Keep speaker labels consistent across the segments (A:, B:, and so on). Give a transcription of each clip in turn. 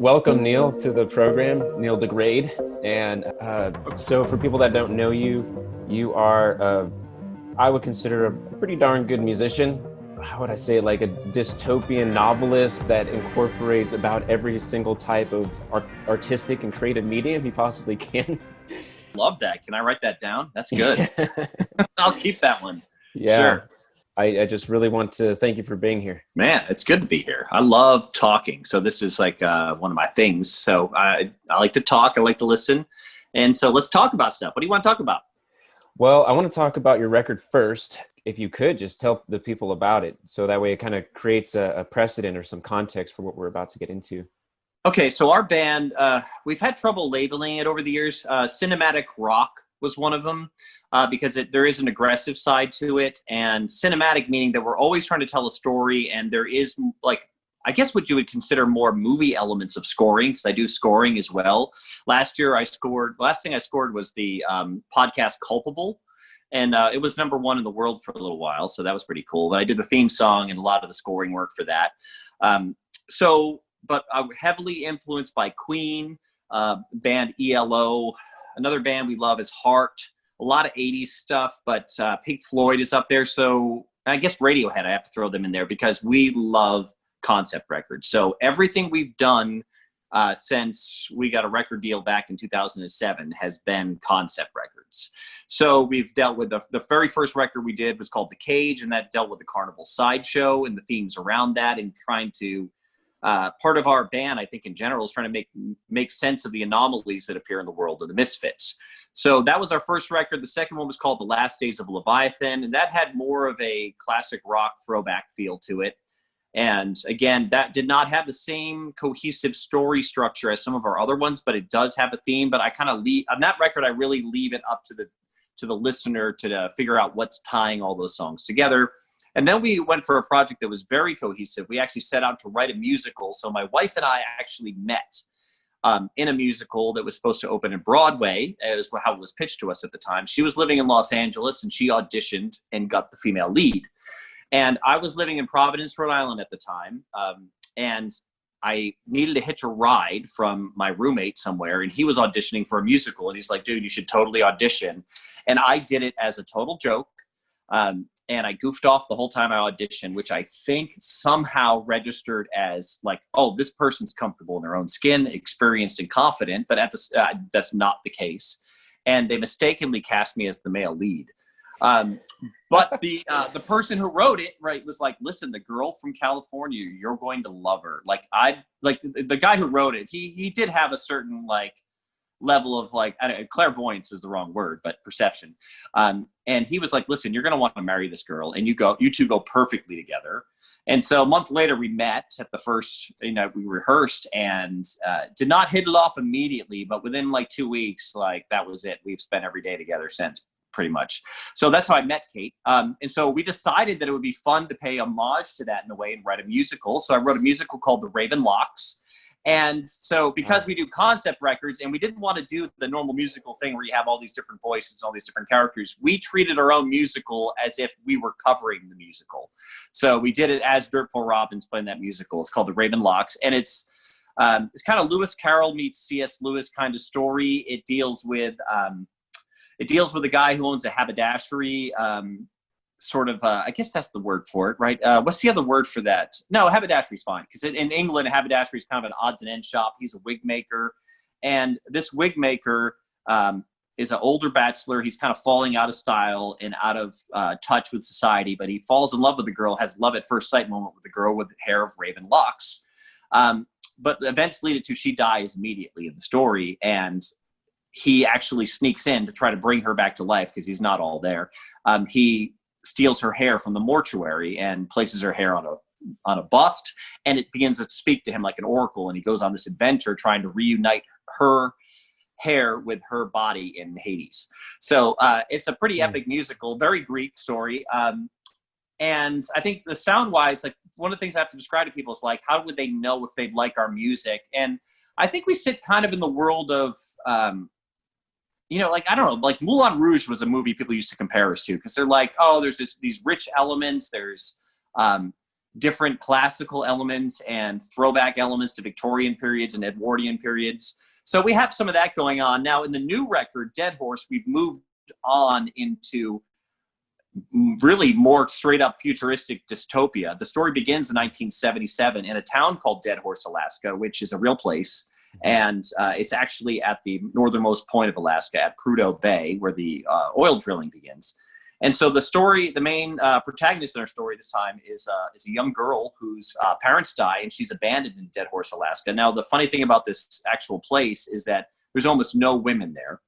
A: welcome Neil to the program, Neil DeGraide. And so for people that don't know you, you are, I would consider a pretty darn good musician. How would I say it? Like a dystopian novelist that incorporates about every single type of artistic and creative medium he possibly can.
B: Love that. Can I write that down? That's good. I'll keep that one.
A: Yeah.
B: Sure.
A: I just really want to thank you for being here.
B: Man, it's good to be here. I love talking. So this is like one of my things. So I like to talk. I like to listen. And so let's talk about stuff. What do you want to talk about?
A: Well, I want to talk about your record first. If you could just tell the people about it. So that way it kind of creates a precedent or some context for what we're about to get into.
B: Okay, so our band, we've had trouble labeling it over the years. Cinematic rock was one of them because there is an aggressive side to it, and cinematic meaning that we're always trying to tell a story, and there is like, I guess what you would consider more movie elements of scoring, because I do scoring as well. Last thing I scored was the podcast Culpable, and it was #1 in the world for a little while, so that was pretty cool. But I did the theme song and a lot of the scoring work for that. But I'm heavily influenced by Queen, band ELO. Another band we love is Heart. A lot of 80s stuff, but Pink Floyd is up there. So I guess Radiohead, I have to throw them in there because we love concept records. So everything we've done since we got a record deal back in 2007 has been concept records. So we've dealt with the very first record we did was called The Cage, and that dealt with the Carnival Sideshow and the themes around that, and trying to part of our band, I think in general, is trying to make sense of the anomalies that appear in the world of the misfits. So that was our first record. The second one was called The Last Days of Leviathan, and that had more of a classic rock throwback feel to it. And again, that did not have the same cohesive story structure as some of our other ones, but it does have a theme. But I kind of on that record, I really leave it up to the listener to figure out what's tying all those songs together. And then we went for a project that was very cohesive. We actually set out to write a musical. So my wife and I actually met in a musical that was supposed to open in Broadway, is how it was pitched to us at the time. She was living in Los Angeles, and she auditioned and got the female lead. And I was living in Providence, Rhode Island at the time. And I needed to hitch a ride from my roommate somewhere, and he was auditioning for a musical. And he's like, dude, you should totally audition. And I did it as a total joke. And I goofed off the whole time I auditioned, which I think somehow registered as like, oh, this person's comfortable in their own skin, experienced and confident, but that's not the case. And they mistakenly cast me as the male lead. But the person who wrote it, right, was like, listen, the girl from California, you're going to love her. Like the guy who wrote it, he did have a certain like level of like, clairvoyance is the wrong word, but perception. And he was like, listen, you're going to want to marry this girl, and you two go perfectly together. And so a month later we met at the first, we rehearsed and did not hit it off immediately, but within like 2 weeks, like that was it. We've spent every day together since, pretty much. So that's how I met Kate. And so we decided that it would be fun to pay homage to that in a way and write a musical. So I wrote a musical called The Raven Locks. And so because we do concept records and we didn't want to do the normal musical thing where you have all these different voices, all these different characters, we treated our own musical as if we were covering the musical. So we did it as Dirtpool Robin's playing that musical. It's called The Raven Locks. And it's kind of Lewis Carroll meets C.S. Lewis kind of story. It deals with a guy who owns a haberdashery, I guess that's the word for it, right? What's the other word for that? No, haberdashery's fine, because in England, a haberdashery is kind of an odds and ends shop. He's a wig maker, and this wig maker is an older bachelor. He's kind of falling out of style and out of touch with society, but he falls in love with the girl, has love at first sight moment with the girl with hair of raven locks. But events lead it to she dies immediately in the story, and he actually sneaks in to try to bring her back to life because he's not all there. He steals her hair from the mortuary and places her hair on a bust, and it begins to speak to him like an oracle, and he goes on this adventure trying to reunite her hair with her body in Hades. So it's a pretty epic musical, very Greek story. And I think the sound-wise, like one of the things I have to describe to people is like, how would they know if they'd like our music? And I think we sit kind of in the world of like, I don't know, like Moulin Rouge was a movie people used to compare us to because they're like, oh, there's these rich elements. There's, different classical elements and throwback elements to Victorian periods and Edwardian periods. So we have some of that going on. Now in the new record, Dead Horse, we've moved on into really more straight up futuristic dystopia. The story begins in 1977 in a town called Dead Horse, Alaska, which is a real place. And it's actually at the northernmost point of Alaska at Prudhoe Bay, where the oil drilling begins. And so the story, the main protagonist in our story this time is a young girl whose parents die, and she's abandoned in Dead Horse, Alaska. Now, the funny thing about this actual place is that there's almost no women there,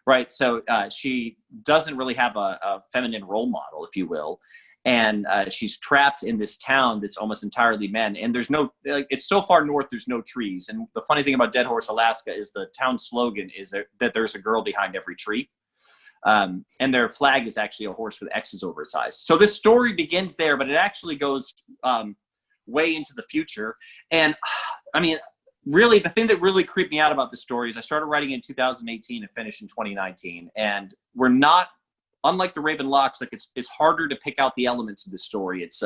B: right? So she doesn't really have a feminine role model, if you will. And she's trapped in this town that's almost entirely men. And there's no, it's so far north, there's no trees. And the funny thing about Dead Horse, Alaska is the town slogan is that there's a girl behind every tree. And their flag is actually a horse with X's over its eyes. So this story begins there, but it actually goes way into the future. And I mean, really, the thing that really creeped me out about this story is I started writing in 2018 and finished in 2019. And we're not, unlike the Raven Locks, like it's harder to pick out the elements of the story. It's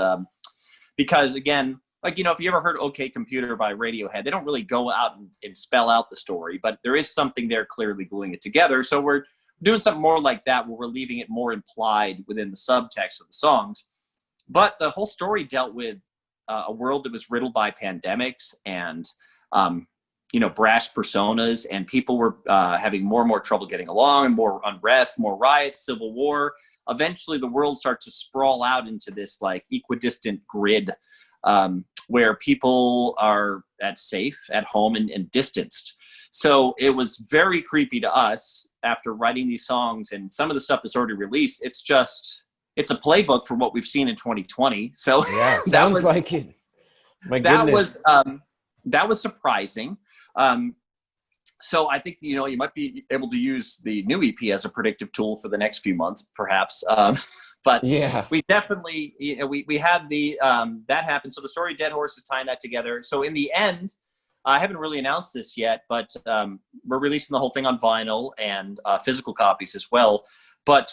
B: because, again, like, you know, if you ever heard OK Computer by Radiohead, they don't really go out and spell out the story, but there is something there clearly gluing it together. So we're doing something more like that, where we're leaving it more implied within the subtext of the songs. But the whole story dealt with a world that was riddled by pandemics and, you know, brash personas, and people were having more and more trouble getting along, and more unrest, more riots, civil war. Eventually the world starts to sprawl out into this like equidistant grid where people are safe at home and distanced. So it was very creepy to us after writing these songs, and some of the stuff that's already released. It's a playbook for what we've seen in 2020. So
A: yeah, sounds like it. My goodness.
B: That was surprising. So I think, you know, you might be able to use the new EP as a predictive tool for the next few months, perhaps. But yeah, we definitely, you know, we had the, that happen. So the story Dead Horse is tying that together. So in the end, I haven't really announced this yet, but we're releasing the whole thing on vinyl and physical copies as well. But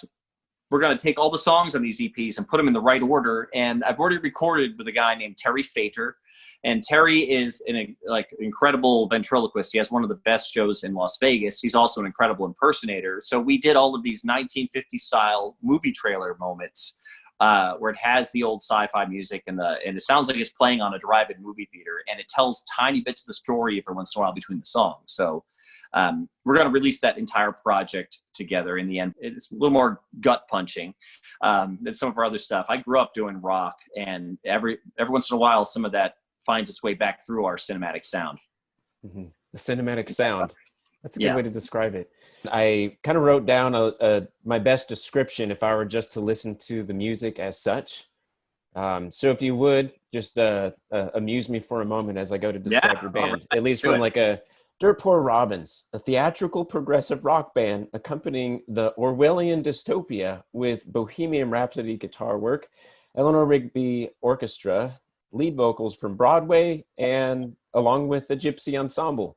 B: we're going to take all the songs on these EPs and put them in the right order. And I've already recorded with a guy named Terry Fater. And Terry is an incredible ventriloquist. He has one of the best shows in Las Vegas. He's also an incredible impersonator. So we did all of these 1950s style movie trailer moments where it has the old sci-fi music and it sounds like it's playing on a drive-in movie theater, and it tells tiny bits of the story every once in a while between the songs. So we're going to release that entire project together in the end. It's a little more gut punching than some of our other stuff. I grew up doing rock, and every once in a while, some of that finds its way back through our cinematic sound.
A: Mm-hmm. The cinematic sound. That's a good way to describe it. I kind of wrote down my best description if I were just to listen to the music as such. So if you would just amuse me for a moment as I go to describe your band, at least from like a Dirt Poor Robins, a theatrical progressive rock band accompanying the Orwellian dystopia with Bohemian Rhapsody guitar work, Eleanor Rigby orchestra, lead vocals from Broadway, and along with the Gypsy Ensemble,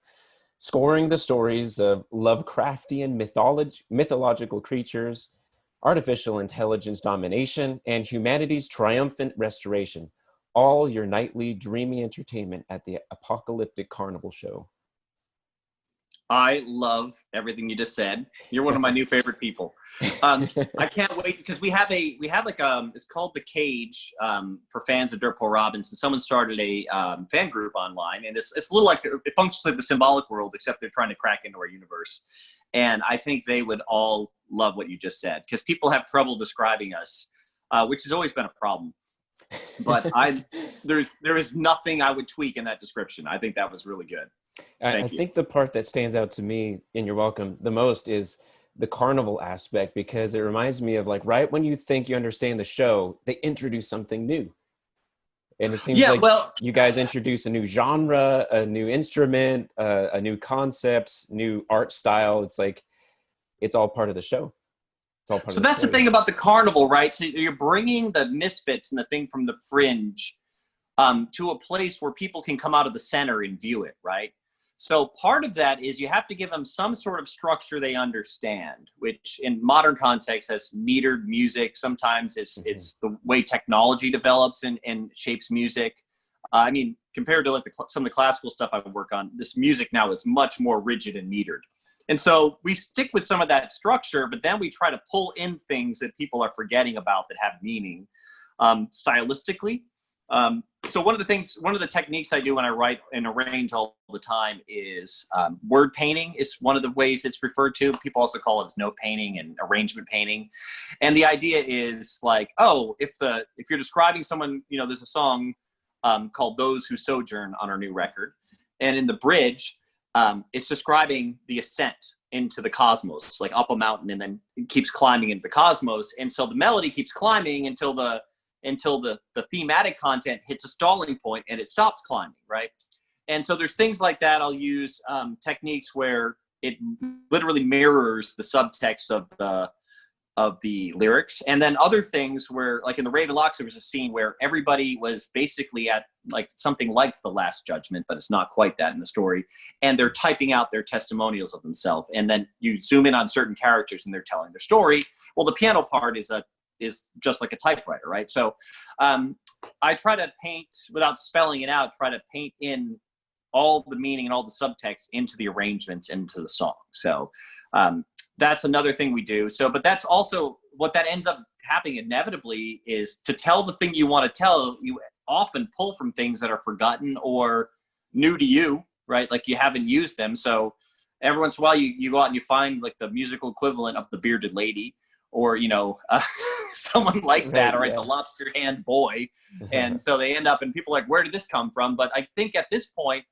A: scoring the stories of Lovecraftian mythological creatures, artificial intelligence domination, and humanity's triumphant restoration. All your nightly dreamy entertainment at the apocalyptic carnival show.
B: I love everything you just said. You're one of my new favorite people. I can't wait because we have like it's called The Cage for fans of Dirt Poor Robins, and someone started a fan group online, and it's a little like, it functions like the Symbolic World, except they're trying to crack into our universe. And I think they would all love what you just said, because people have trouble describing us, which has always been a problem. But there is nothing I would tweak in that description. I think that was really good.
A: I think the part that stands out to me, and you're welcome, the most is the carnival aspect, because it reminds me of like right when you think you understand the show, they introduce something new. And it seems you guys introduce a new genre, a new instrument, a new concept, new art style. It's like, it's all part of the show. It's all part
B: so that's the thing about the carnival, right? So you're bringing the misfits and the thing from the fringe to a place where people can come out of the center and view it, right? So part of that is you have to give them some sort of structure they understand, which in modern context has metered music. Sometimes it's the way technology develops and shapes music. I mean, compared to like some of the classical stuff I would work on, this music now is much more rigid and metered. And so we stick with some of that structure, but then we try to pull in things that people are forgetting about that have meaning stylistically. So one of the techniques I do when I write and arrange all the time is word painting is one of the ways it's referred to. People also call it as note painting and arrangement painting. And the idea is like, oh, if you're describing someone, you know, there's a song called Those Who Sojourn on our new record. And in the bridge, it's describing the ascent into the cosmos, like up a mountain and then it keeps climbing into the cosmos. And so the melody keeps climbing until the thematic content hits a stalling point and it stops climbing, right? And so there's things like that. I'll use techniques where it literally mirrors the subtext of the lyrics. And then other things where, like in the Raven Locks, there was a scene where everybody was basically at like something like the Last Judgment, but it's not quite that in the story. And they're typing out their testimonials of themselves. And then you zoom in on certain characters and they're telling their story. Well, the piano part is just like a typewriter, right? So I try to paint, without spelling it out, try to paint in all the meaning and all the subtext into the arrangements, into the song. So that's another thing we do. So, but that's also what that ends up happening inevitably is to tell the thing you want to tell, you often pull from things that are forgotten or new to you, right? Like you haven't used them. So every once in a while you go out and you find like the musical equivalent of the Bearded Lady, or, you know, someone like that, or the Lobster Hand Boy. And so they end up, and people are like, where did this come from? But I think at this point,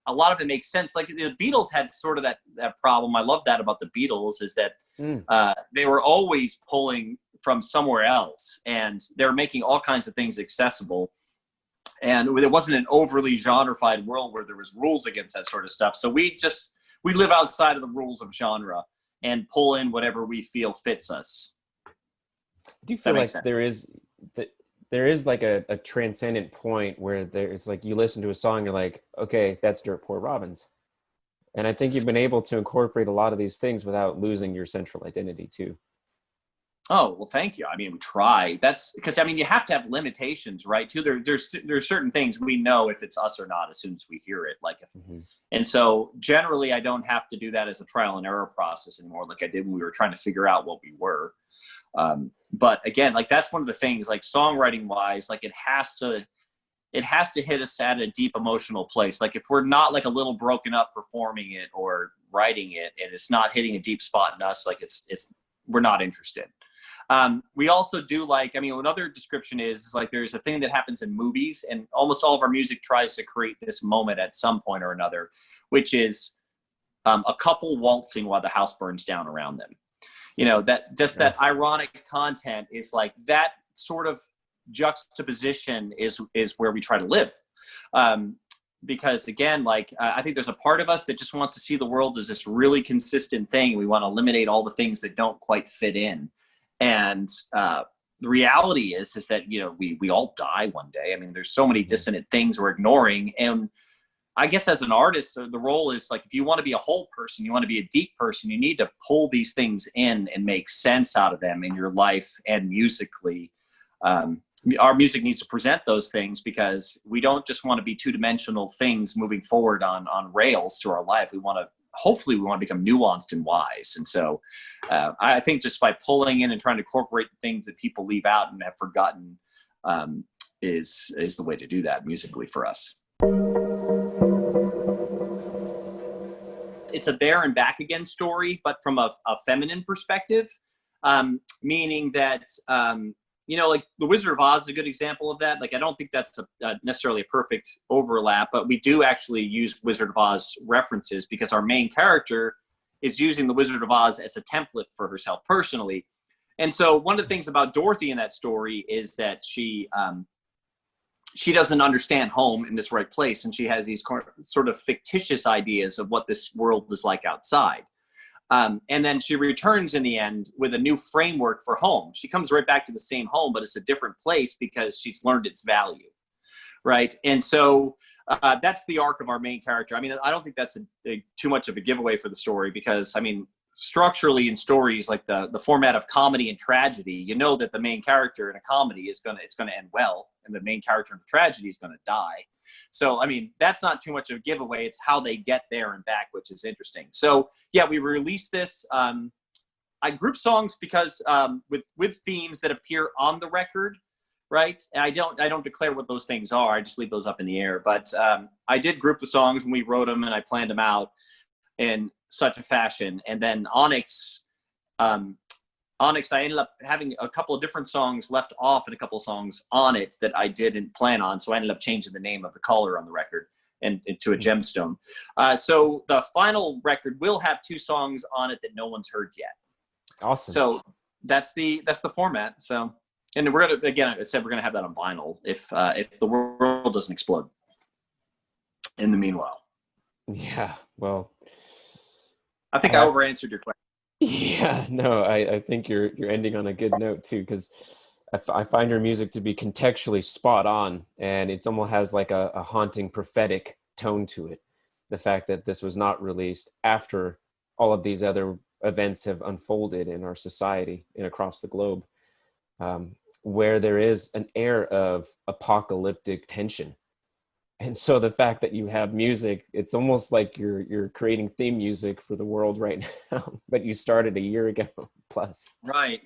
B: a lot of it makes sense. Like the Beatles had sort of that problem. I love that about the Beatles is that they were always pulling from somewhere else, and they were making all kinds of things accessible. And it wasn't an overly genreified world where there was rules against that sort of stuff. So we live outside of the rules of genre and pull in whatever we feel fits us.
A: Do you feel like there is like a transcendent point where there's like, you listen to a song, you're like, okay, that's Dirt Poor Robins. And I think you've been able to incorporate a lot of these things without losing your central identity too.
B: Oh, well, thank you. I mean, we try. That's because, I mean, you have to have limitations, right? Too. There's certain things we know if it's us or not as soon as we hear it. Like, and so generally, I don't have to do that as a trial and error process anymore, like I did when we were trying to figure out what we were. But again, like that's one of the things, like songwriting wise, like it has to hit us at a deep emotional place. Like if we're not like a little broken up performing it or writing it, and it's not hitting a deep spot in us, like we're not interested. We also do like, I mean, another description is like there's a thing that happens in movies, and almost all of our music tries to create this moment at some point or another, which is a couple waltzing while the house burns down around them. You know, that just that ironic content is like that sort of juxtaposition is where we try to live. Because again, like I think there's a part of us that just wants to see the world as this really consistent thing. We want to eliminate all the things that don't quite fit in. And the reality is that, you know, we all die one day. I mean, there's so many dissonant things we're ignoring. And I guess as an artist, the role is like, if you want to be a whole person, you want to be a deep person, you need to pull these things in and make sense out of them in your life and musically. Our music needs to present those things because we don't just want to be two-dimensional things moving forward on rails through our life. Hopefully we want to become nuanced and wise. And so I think just by pulling in and trying to incorporate things that people leave out and have forgotten is the way to do that musically for us. It's a there and back again story, but from a feminine perspective, meaning that, you know, like The Wizard of Oz is a good example of that. Like, I don't think that's necessarily a perfect overlap, but we do actually use Wizard of Oz references because our main character is using the Wizard of Oz as a template for herself personally. And so one of the things about Dorothy in that story is that she doesn't understand home in this right place. And she has these sort of fictitious ideas of what this world is like outside. And then she returns in the end with a new framework for home. She comes right back to the same home, but it's a different place because she's learned its value, right? And so That's the arc of our main character. I mean, I don't think that's too much of a giveaway for the story, because I mean, structurally in stories like the format of comedy and tragedy, you know that the main character in a comedy it's gonna end well, and the main character in a tragedy is gonna die. So I mean, that's not too much of a giveaway. It's how they get there and back, which is interesting. So yeah, we released this. I group songs because with themes that appear on the record, right? And I don't declare what those things are. I just leave those up in the air. But I did group the songs when we wrote them, and I planned them out in such a fashion. And then Onyx, I ended up having a couple of different songs left off and a couple of songs on it that I didn't plan on. So I ended up changing the name of the color on the record and to a gemstone. So the final record will have 2 songs on it that no one's heard yet.
A: Awesome.
B: So that's the format. So, and we're gonna, again, I said we're gonna have that on vinyl if the world doesn't explode. In the meanwhile.
A: Yeah. Well,
B: I think I over-answered your question.
A: Yeah. No, I think you're ending on a good note too, because I find your music to be contextually spot on, and it's almost has like a haunting prophetic tone to it. The fact that this was not released after all of these other events have unfolded in our society and across the globe, where there is an air of apocalyptic tension. And so the fact that you have music, it's almost like you're creating theme music for the world right now, but you started a year ago plus.
B: Right.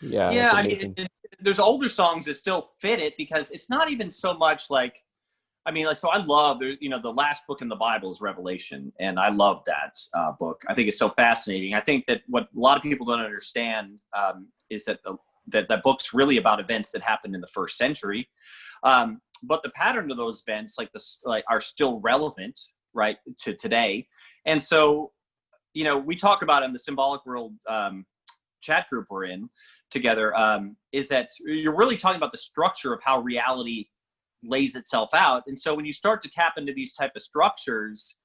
A: Yeah.
B: I mean, there's older songs that still fit it, because it's not even so much like, I mean, like, so I love, the last book in the Bible is Revelation, and I love that book. I think it's so fascinating. I think that what a lot of people don't understand is that that book's really about events that happened in the first century, but the pattern of those events, are still relevant, right, to today. And so, we talk about in the Symbolic World chat group we're in together, is that you're really talking about the structure of how reality lays itself out. And so when you start to tap into these type of structures,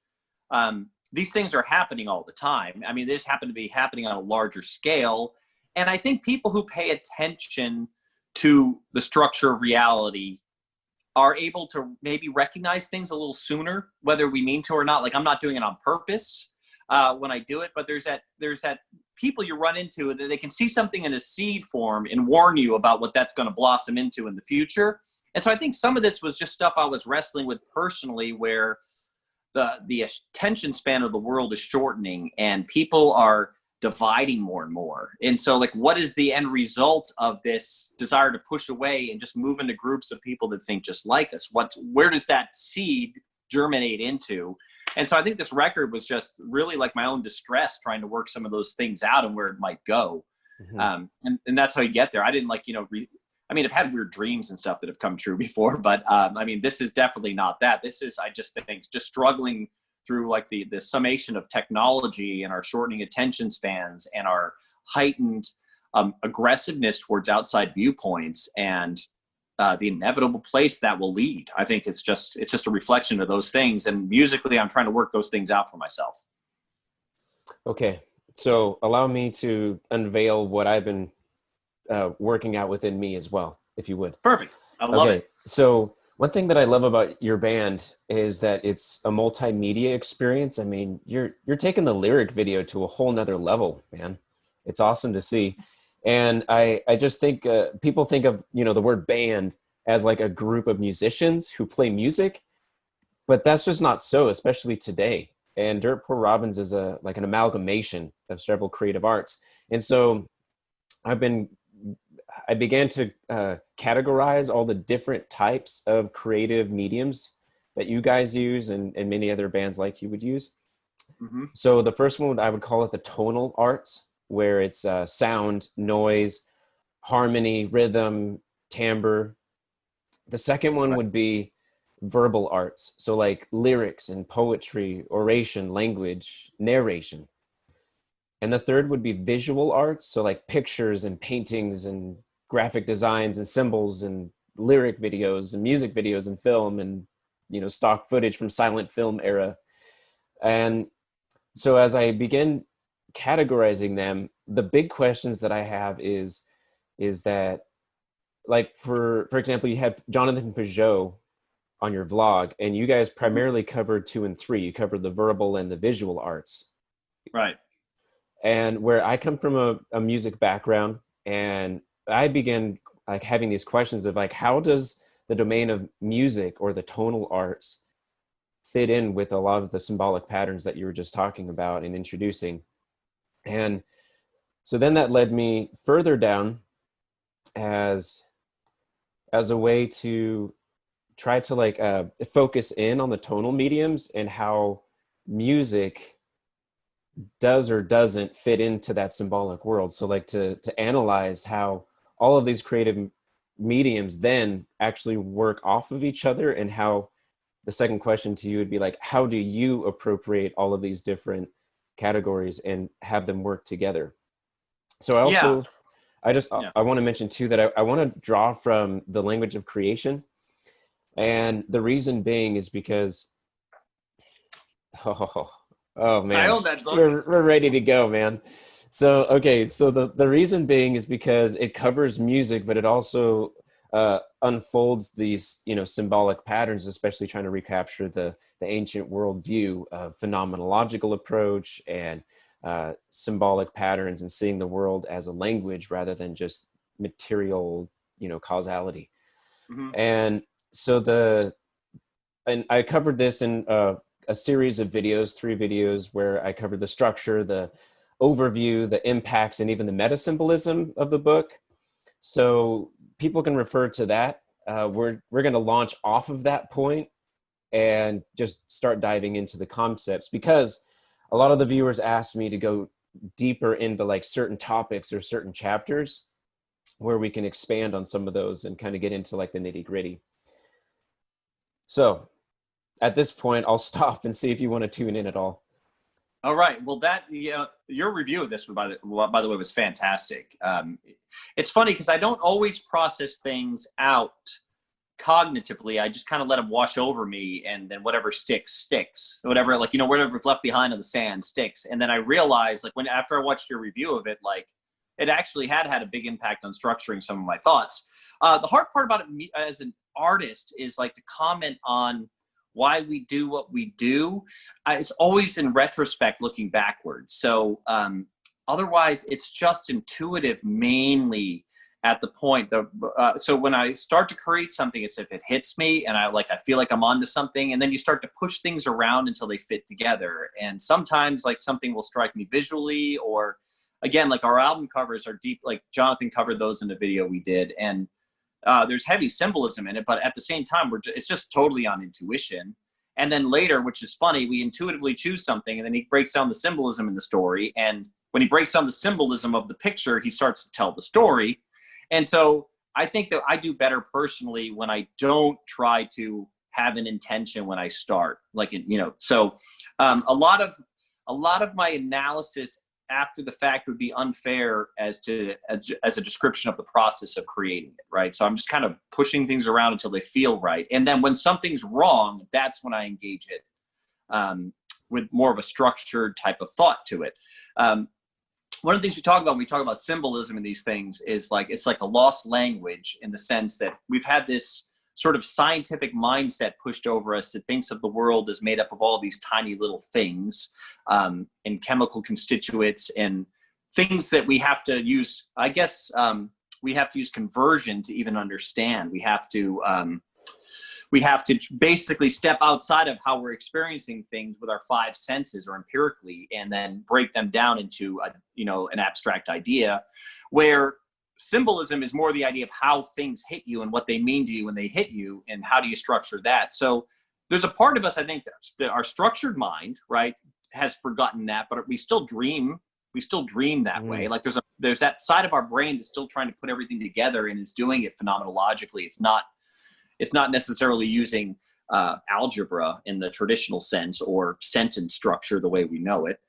B: these things are happening all the time. I mean, they just happen to be happening on a larger scale. And I think people who pay attention to the structure of reality are able to maybe recognize things a little sooner, whether we mean to or not. Like, I'm not doing it on purpose when I do it, but there's that people you run into that they can see something in a seed form and warn you about what that's going to blossom into in the future. And so I think some of this was just stuff I was wrestling with personally, where the attention span of the world is shortening and people are dividing more and more. And so, like, what is the end result of this desire to push away and just move into groups of people that think just like us? Where does that seed germinate into? And so I think this record was just really like my own distress, trying to work some of those things out and where it might go. Mm-hmm. And that's how you get there. I didn't I've had weird dreams and stuff that have come true before, but this is definitely not that. This is, I just think, just struggling through like the summation of technology and our shortening attention spans and our heightened aggressiveness towards outside viewpoints and the inevitable place that will lead. I think it's just a reflection of those things. And musically, I'm trying to work those things out for myself.
A: Okay. So allow me to unveil what I've been working out within me as well, if you would.
B: Perfect. I love it.
A: So one thing that I love about your band is that it's a multimedia experience. I mean, you're taking the lyric video to a whole nother level, man. It's awesome to see. And I just think people think of, the word band as like a group of musicians who play music, but that's just not so, especially today. And Dirt Poor Robins is like an amalgamation of several creative arts. And so I began to categorize all the different types of creative mediums that you guys use and many other bands like you would use. Mm-hmm. So the first one, I would call it the tonal arts, where it's sound, noise, harmony, rhythm, timbre. The second one would be verbal arts. So like lyrics and poetry, oration, language, narration. And the third would be visual arts. So like pictures and paintings and graphic designs and symbols and lyric videos and music videos and film and, stock footage from silent film era. And so as I begin categorizing them, the big questions that I have is that, like, for example, you have Jonathan Peugeot on your vlog, and you guys primarily covered 2 and 3. You covered the verbal and the visual arts.
B: Right.
A: And where I come from a music background, and I began like having these questions of like, how does the domain of music or the tonal arts fit in with a lot of the symbolic patterns that you were just talking about and introducing? And so then that led me further down as a way to try to like focus in on the tonal mediums and how music does or doesn't fit into that symbolic world. So like to analyze how all of these creative mediums then actually work off of each other, and how the second question to you would be like, how do you appropriate all of these different categories and have them work together? So I also, I want to mention too that I want to draw from the language of creation. And the reason being is because, oh man,
B: I own that book.
A: We're ready to go, man. So, okay. So the reason being is because it covers music, but it also unfolds these, symbolic patterns, especially trying to recapture the ancient worldview of phenomenological approach and symbolic patterns, and seeing the world as a language rather than just material, causality.
B: Mm-hmm.
A: And so and I covered this in a series of videos, 3 videos, where I covered the structure, the overview, the impacts, and even the meta symbolism of the book. So people can refer to that. We're going to launch off of that point and just start diving into the concepts, because a lot of the viewers asked me to go deeper into like certain topics or certain chapters where we can expand on some of those and kind of get into like the nitty-gritty. So at this point, I'll stop and see if you want to tune in at all.
B: All right. Well, your review of this, by the way, was fantastic. It's funny because I don't always process things out cognitively. I just kind of let them wash over me, and then whatever sticks. Whatever, whatever's left behind on the sand sticks. And then I realized, after I watched your review of it, it actually had a big impact on structuring some of my thoughts. The hard part about it as an artist is to comment on why we do what we do. It's always in retrospect, looking backwards. So otherwise, it's just intuitive, mainly at the point. So when I start to create something, it's if it hits me and I feel like I'm onto something, and then you start to push things around until they fit together. And sometimes something will strike me visually, or again, our album covers are deep. Jonathan covered those in the video we did, and there's heavy symbolism in it, but at the same time, it's just totally on intuition. And then later, which is funny, we intuitively choose something, and then he breaks down the symbolism in the story. And when he breaks down the symbolism of the picture, he starts to tell the story. And so I think that I do better personally when I don't try to have an intention when I start. So a lot of my analysis after the fact would be unfair as a description of the process of creating it, right? So I'm just kind of pushing things around until they feel right. And then when something's wrong, that's when I engage it with more of a structured type of thought to it. One of the things we talk about when we talk about symbolism in these things is it's like a lost language, in the sense that we've had this sort of scientific mindset pushed over us that thinks of the world as made up of all these tiny little things and chemical constituents and things that we have to use. I guess we have to use conversion to even understand. We have to basically step outside of how we're experiencing things with our 5 senses or empirically, and then break them down into an abstract idea, where symbolism is more the idea of how things hit you and what they mean to you when they hit you, and how do you structure that. So there's a part of us, I think, that our structured mind, right, has forgotten that, but we still dream that way. There's that side of our brain that's still trying to put everything together and is doing it phenomenologically. It's not necessarily using algebra in the traditional sense, or sentence structure the way we know it.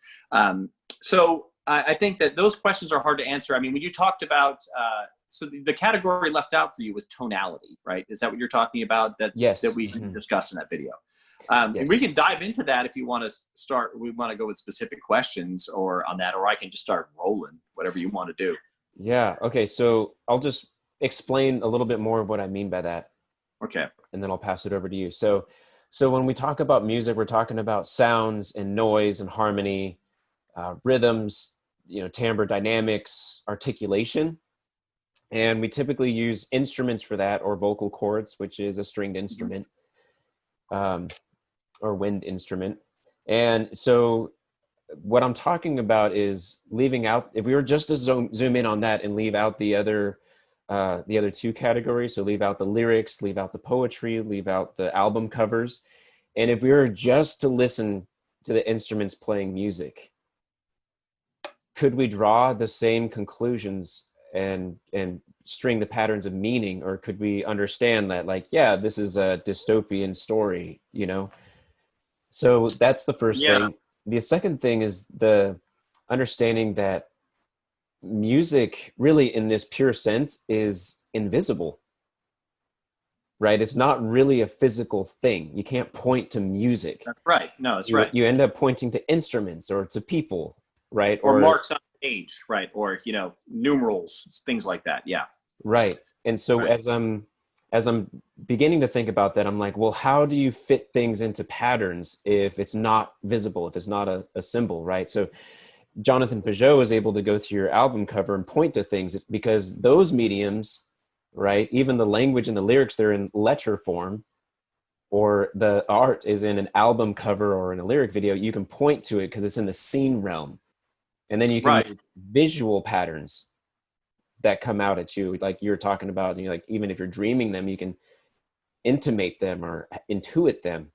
B: So I think that those questions are hard to answer. I mean, when you talked about, so the category left out for you was tonality, right? Is that what you're talking about?
A: Yes.
B: That we discussed in that video. Yes. And we can dive into that if you want to start. We want to go with specific questions or on that, or I can just start rolling, whatever you want to do.
A: Yeah. Okay. So I'll just explain a little bit more of what I mean by that.
B: Okay.
A: and then I'll pass it over to you. So when we talk about music, we're talking about sounds and noise and harmony, rhythms, timbre, dynamics, articulation. And we typically use instruments for that, or vocal cords, which is a stringed instrument, or wind instrument. And so what I'm talking about is leaving out, if we were just to zoom in on that and leave out the other two categories, so leave out the lyrics, leave out the poetry, leave out the album covers, and if we were just to listen to the instruments playing music, could we draw the same conclusions and string the patterns of meaning, or could we understand that, like, yeah, this is a dystopian story, So that's the first thing. The second thing is the understanding that music, really in this pure sense, is invisible, right? It's not really a physical thing. You can't point to music.
B: That's right. No, that's right.
A: You end up pointing to instruments or to people, right?
B: Or marks on the page, right? Or, numerals, things like that. Yeah.
A: Right. And so as I'm beginning to think about that, I'm like, well, how do you fit things into patterns if it's not visible, if it's not a symbol, right? So Jonathan Peugeot is able to go through your album cover and point to things because those mediums, right, even the language and the lyrics, they're in letter form, or the art is in an album cover or in a lyric video. You can point to it because it's in the scene realm. And then you can make visual patterns that come out at you, like you're talking about, like, even if you're dreaming them, you can intimate them or intuit them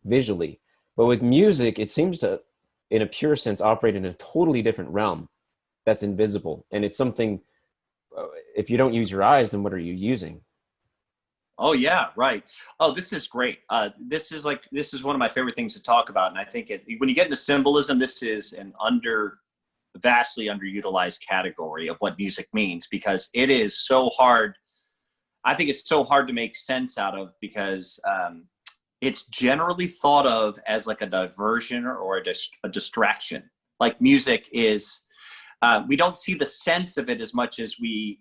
A: visually. But with music, it seems to, in a pure sense, operate in a totally different realm that's invisible. And it's something, if you don't use your eyes, then what are you using?
B: Oh yeah, right. Oh, this is great. This is one of my favorite things to talk about. And I think when you get into symbolism, this is an vastly underutilized category of what music means, because it is so hard. I think it's so hard to make sense out of, because it's generally thought of as like a diversion or a distraction. Like music is, we don't see the sense of it as much as the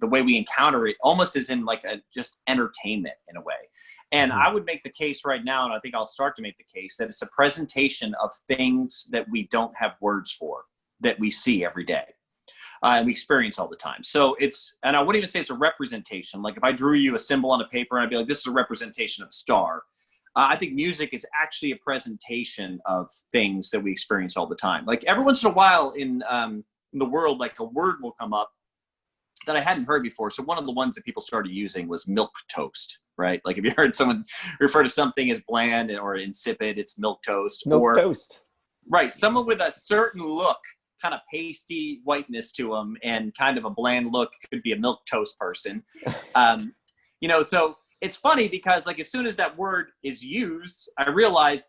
B: way we encounter it, almost as in like just entertainment in a way. And I would make the case right now, and I think I'll start to make the case, that it's a presentation of things that we don't have words for, that we see every day. And we experience all the time. So and I wouldn't even say it's a representation. Like if I drew you a symbol on a paper and I'd be like, this is a representation of a star. I think music is actually a presentation of things that we experience all the time. Like every once in a while in the world, like a word will come up that I hadn't heard before. So one of the ones that people started using was milk toast, right? Like if you heard someone refer to something as bland or insipid, it's milk toast.
A: Toast. Right.
B: Someone with a certain look, kind of pasty whiteness to them and kind of a bland look, could be a milk toast person. So it's funny because like as soon as that word is used, I realized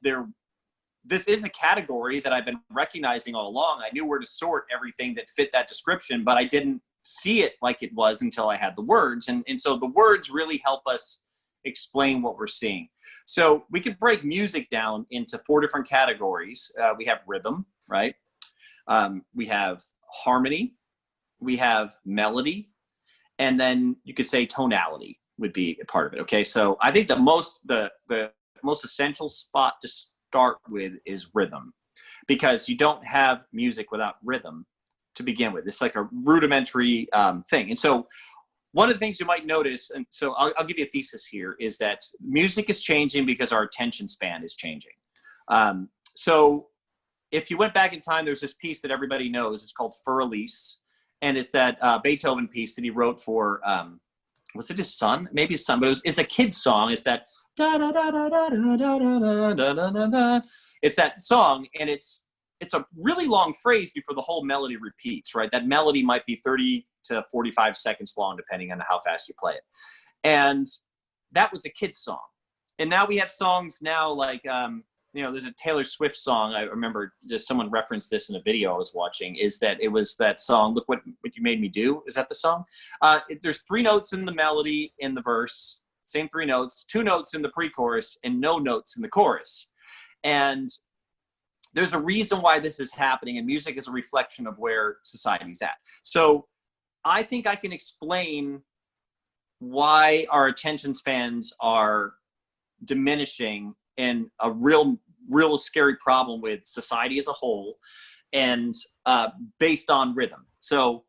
B: this is a category that I've been recognizing all along. I knew where to sort everything that fit that description, but I didn't see it like it was until I had the words. And so the words really help us explain what we're seeing. So we could break music down into 4 different categories. We have rhythm, right? We have harmony, we have melody, and then you could say tonality would be a part of it. Okay, so I think the most essential spot to start with is rhythm, because you don't have music without rhythm to begin with. It's like a rudimentary thing. And so one of the things you might notice, and so I'll give you a thesis here, is that music is changing because our attention span is changing. So if you went back in time, there's this piece that everybody knows. It's called Für Elise, and it's that Beethoven piece that he wrote for, was it his son? Maybe his son, but it's a kid's song. It's that da da da da da da da da da da da. It's that song, and it's a really long phrase before the whole melody repeats, right? That melody might be 30 to 45 seconds long, depending on how fast you play it. And that was a kid's song. And now we have songs now like, there's a Taylor Swift song. I remember just someone referenced this in a video I was watching, is that it was that song, Look What You Made Me Do. Is that the song? There's 3 notes in the melody in the verse, same 3 notes, 2 notes in the pre-chorus, and no notes in the chorus. And there's a reason why this is happening, and music is a reflection of where society's at. So I think I can explain why our attention spans are diminishing, and a real scary problem with society as a whole, and based on rhythm. So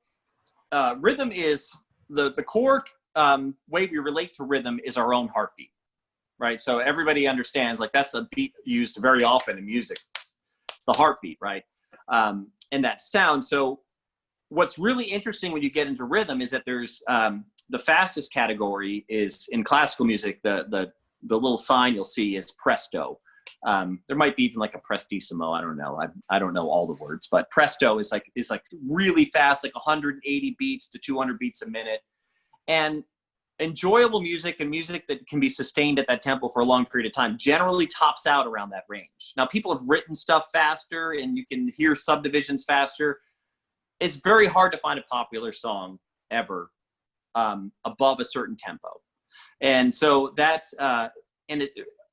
B: rhythm is the core way we relate to rhythm is our own heartbeat, right? So everybody understands, like, that's a beat used very often in music, the heartbeat, right? And that sound. So what's really interesting when you get into rhythm is that there's the fastest category is in classical music. The little sign you'll see is presto. There might be even like a prestissimo. I don't know. I don't know all the words, but presto is like really fast, like 180 beats to 200 beats a minute. And enjoyable music and music that can be sustained at that tempo for a long period of time generally tops out around that range. Now, people have written stuff faster and you can hear subdivisions faster. It's very hard to find a popular song ever above a certain tempo. And so that's,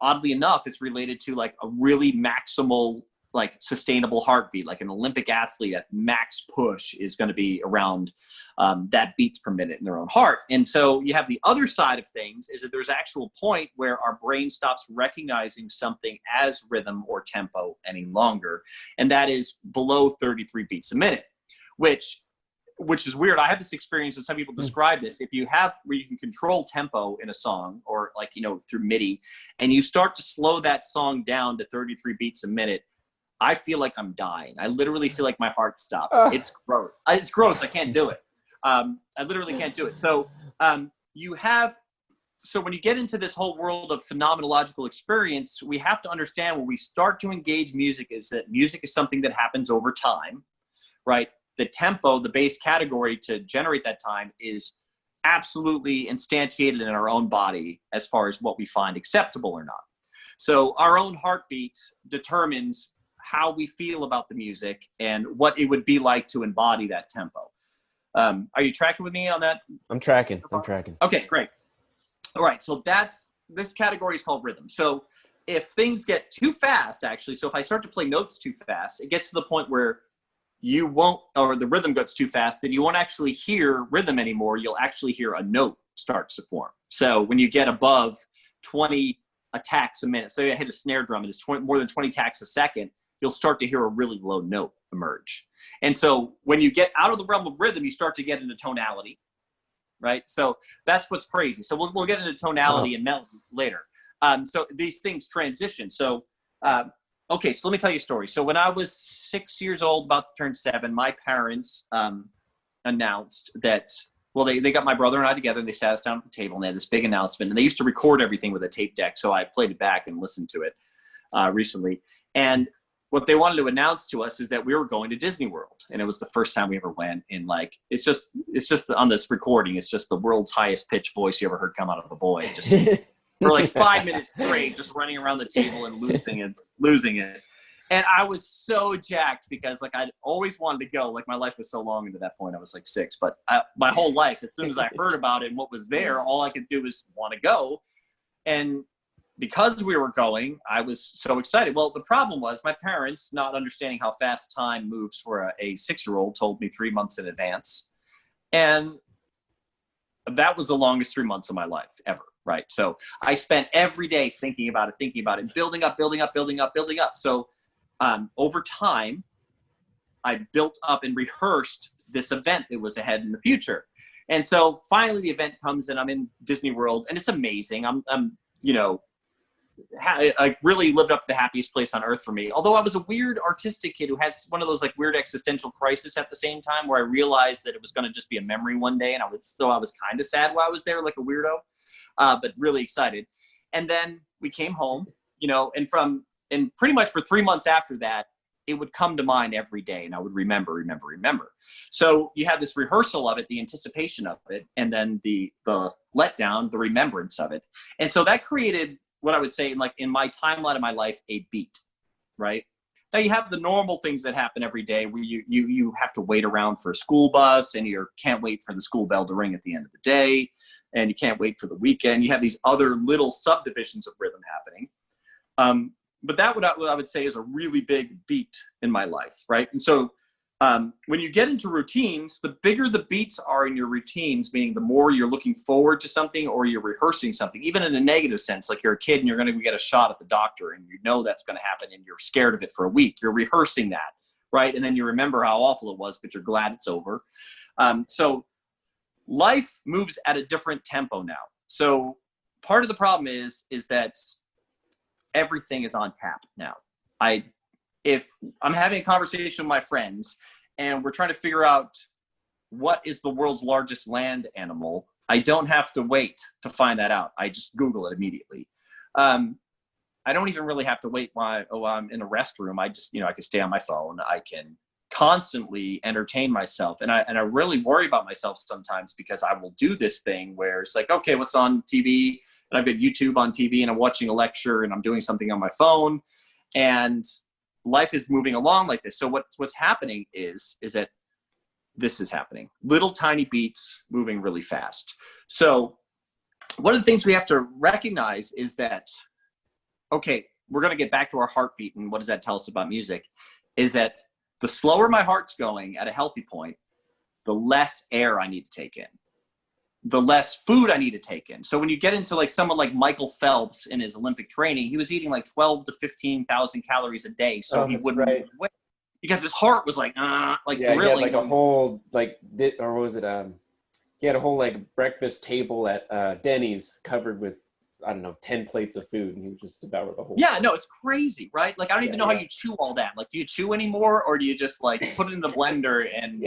B: oddly enough, it's related to like a really maximal, like sustainable heartbeat. Like an Olympic athlete at max push is going to be around that beats per minute in their own heart. And so you have the other side of things is that there's actual point where our brain stops recognizing something as rhythm or tempo any longer. And that is below 33 beats a minute, which is weird. I have this experience, and some people describe this. If you have where you can control tempo in a song, or like, through MIDI, and you start to slow that song down to 33 beats a minute, I feel like I'm dying. I literally feel like my heart stopped. It's gross. It's gross. I can't do it. I literally can't do it. So so when you get into this whole world of phenomenological experience, we have to understand when we start to engage music is that music is something that happens over time, right? The tempo, the base category to generate that time, is absolutely instantiated in our own body as far as what we find acceptable or not. So our own heartbeat determines how we feel about the music and what it would be like to embody that tempo. Are you tracking with me on that?
A: I'm tracking.
B: Okay, great. All right, so this category is called rhythm. So if things get too fast, actually, so if I start to play notes too fast, it gets to the point where you won't, or the rhythm gets too fast, that you won't actually hear rhythm anymore. You'll actually hear a note starts to form. So when you get above 20 attacks a minute, so you hit a snare drum and it's more than 20 attacks a second, you'll start to hear a really low note emerge. And so when you get out of the realm of rhythm, you start to get into tonality, right? So that's what's crazy. So we'll get into tonality and melody later. So these things transition. So, okay, so let me tell you a story. So when I was 6 years old, about to turn 7, my parents announced that, well, they got my brother and I together, and they sat us down at the table, and they had this big announcement. And they used to record everything with a tape deck, so I played it back and listened to it recently. And what they wanted to announce to us is that we were going to Disney World. And it was the first time we ever went. And like, it's just on this recording, it's just the world's highest pitched voice you ever heard come out of a boy. Just for like 5 minutes straight, just running around the table and losing it. And I was so jacked because like I'd always wanted to go. Like my life was so long into that point. I was like 6, but my whole life, as soon as I heard about it and what was there, all I could do was want to go. And because we were going, I was so excited. Well, the problem was my parents, not understanding how fast time moves for a 6-year-old, told me 3 months in advance. And that was the longest 3 months of my life ever, right? So I spent every day thinking about it, building up. So over time, I built up and rehearsed this event that was ahead in the future. And so finally the event comes and I'm in Disney World and it's amazing. I really lived up to the happiest place on earth for me. Although I was a weird artistic kid who has one of those like weird existential crises at the same time, where I realized that it was going to just be a memory one day. And I was kind of sad while I was there, like a weirdo, but really excited. And then we came home, and pretty much for 3 months after that, it would come to mind every day and I would remember. So you have this rehearsal of it, the anticipation of it, and then the letdown, the remembrance of it. And so that created what I would say, like in my timeline of my life, a beat, right? Now you have the normal things that happen every day where you have to wait around for a school bus and you can't wait for the school bell to ring at the end of the day, and you can't wait for the weekend. You have these other little subdivisions of rhythm happening. But that what I would say is a really big beat in my life, right? And so When you get into routines, the bigger the beats are in your routines, meaning the more you're looking forward to something or you're rehearsing something, even in a negative sense, like you're a kid and you're going to get a shot at the doctor and you know that's going to happen and you're scared of it for a week. You're rehearsing that, right? And then you remember how awful it was, but you're glad it's over. So life moves at a different tempo now. So part of the problem is that everything is on tap now. If I'm having a conversation with my friends and we're trying to figure out what is the world's largest land animal, I don't have to wait to find that out. I just Google it immediately. I don't even really have to wait while I'm in a restroom. I just, I can stay on my phone. I can constantly entertain myself. And I really worry about myself sometimes because I will do this thing where it's like, okay, what's on TV? And I've got YouTube on TV and I'm watching a lecture and I'm doing something on my phone. And life is moving along like this. So what's happening is that this is happening. Little tiny beats moving really fast. So one of the things we have to recognize is that, okay, we're going to get back to our heartbeat. And what does that tell us about music? Is that the slower my heart's going at a healthy point, the less air I need to take in, the less food I need to take in. So when you get into like someone like Michael Phelps in his Olympic training, he was eating like 12 to 15,000 calories a day. So he wouldn't lose weight because his heart was like drilling.
A: He had like a whole or what was it? He had a whole like breakfast table at Denny's covered with, I don't know, 10 plates of food, and he would just devour the whole.
B: Yeah, no, it's crazy, right? Like I don't even know how you chew all that. Like, do you chew anymore, or do you just like put it in the blender and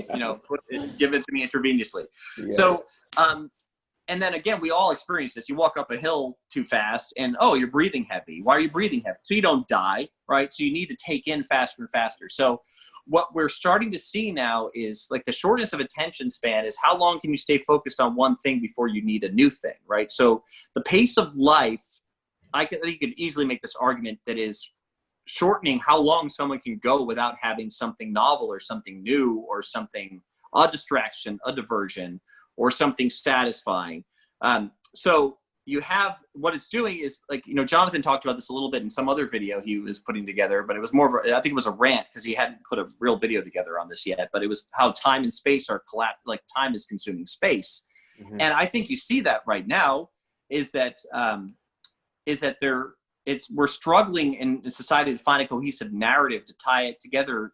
B: give it to me intravenously? Yeah. So, and then again, we all experience this. You walk up a hill too fast, and you're breathing heavy. Why are you breathing heavy? So you don't die, right? So you need to take in faster and faster. So what we're starting to see now is like the shortness of attention span is how long can you stay focused on one thing before you need a new thing, right? So the pace of life, I think you could easily make this argument that is shortening how long someone can go without having something novel or something new or something, a distraction, a diversion, or something satisfying. So you have, what it's doing is like, Jonathan talked about this a little bit in some other video he was putting together, but it was more of I think it was a rant because he hadn't put a real video together on this yet, but it was how time and space are like time is consuming space. Mm-hmm. And I think you see that right now is that we're struggling in society to find a cohesive narrative to tie it together,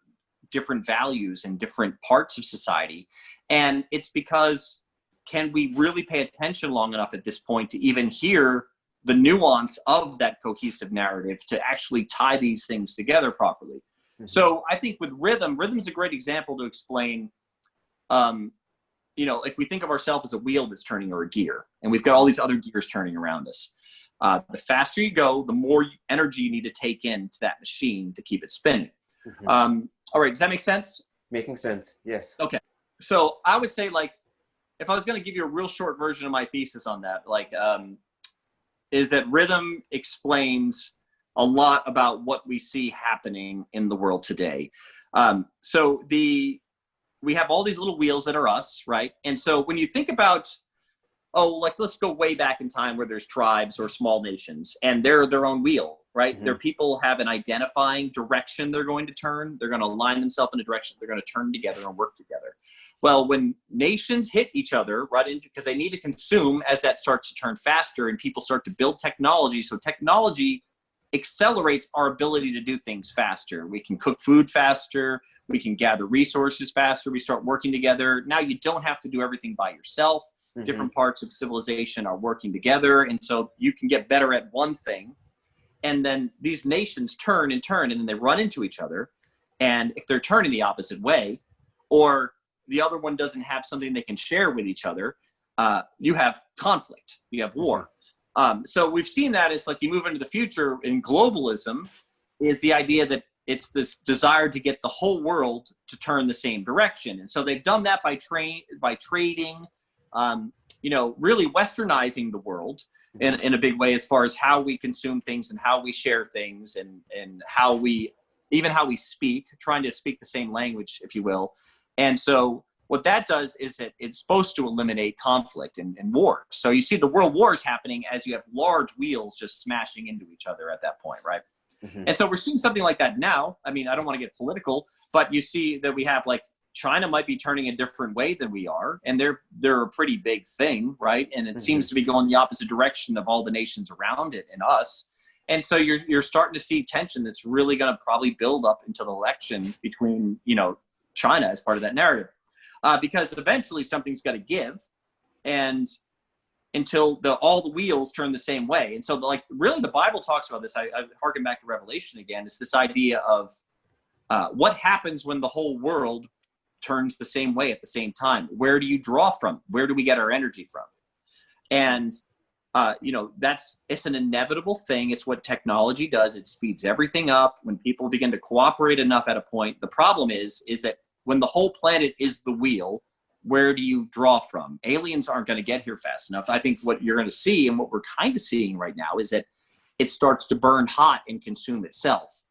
B: different values in different parts of society. And it's because, can we really pay attention long enough at this point to even hear the nuance of that cohesive narrative to actually tie these things together properly? Mm-hmm. So I think with rhythm's a great example to explain, if we think of ourselves as a wheel that's turning or a gear, and we've got all these other gears turning around us, the faster you go, the more energy you need to take into that machine to keep it spinning. Mm-hmm. All right, does that make sense?
A: Making sense, yes.
B: Okay, so I would say like, if I was going to give you a real short version of my thesis on that, is that rhythm explains a lot about what we see happening in the world today. So we have all these little wheels that are us, right? And so when you think about, let's go way back in time where there's tribes or small nations, and they're their own wheel, right? Mm-hmm. Their people have an identifying direction they're going to turn. They're going to align themselves in a direction. They're going to turn together and work together. Well, when nations hit each other, right, because they need to consume as that starts to turn faster and people start to build technology. So technology accelerates our ability to do things faster. We can cook food faster. We can gather resources faster. We start working together. Now you don't have to do everything by yourself. Mm-hmm. Different parts of civilization are working together. And so you can get better at one thing. And then these nations turn, and then they run into each other. And if they're turning the opposite way, or the other one doesn't have something they can share with each other, you have conflict, you have war. So we've seen that as like you move into the future in globalism is the idea that it's this desire to get the whole world to turn the same direction. And so they've done that by trading, really westernizing the world in a big way as far as how we consume things and how we share things and how we speak, trying to speak the same language, if you will. And so what that does is that it's supposed to eliminate conflict and war. So you see the world wars happening as you have large wheels just smashing into each other at that point, right? And so we're seeing something like that now. I mean, I don't want to get political, but you see that we have like China might be turning a different way than we are, and they're a pretty big thing, right? And it seems to be going the opposite direction of all the nations around it and us. And so you're starting to see tension that's really going to probably build up into the election between, you know, China as part of that narrative, because eventually something's got to give, and until all the wheels turn the same way. And so like really the Bible talks about this. I harken back to Revelation again. It's this idea of what happens when the whole world turns the same way at the same time. Where do you draw from? Where do we get our energy from? And you know, it's an inevitable thing. It's what technology does. It speeds everything up. When people begin to cooperate enough at a point, the problem is that when the whole planet is the wheel, where do you draw from? Aliens aren't going to get here fast enough. I think what you're going to see, and what we're kind of seeing right now, is that it starts to burn hot and consume itself,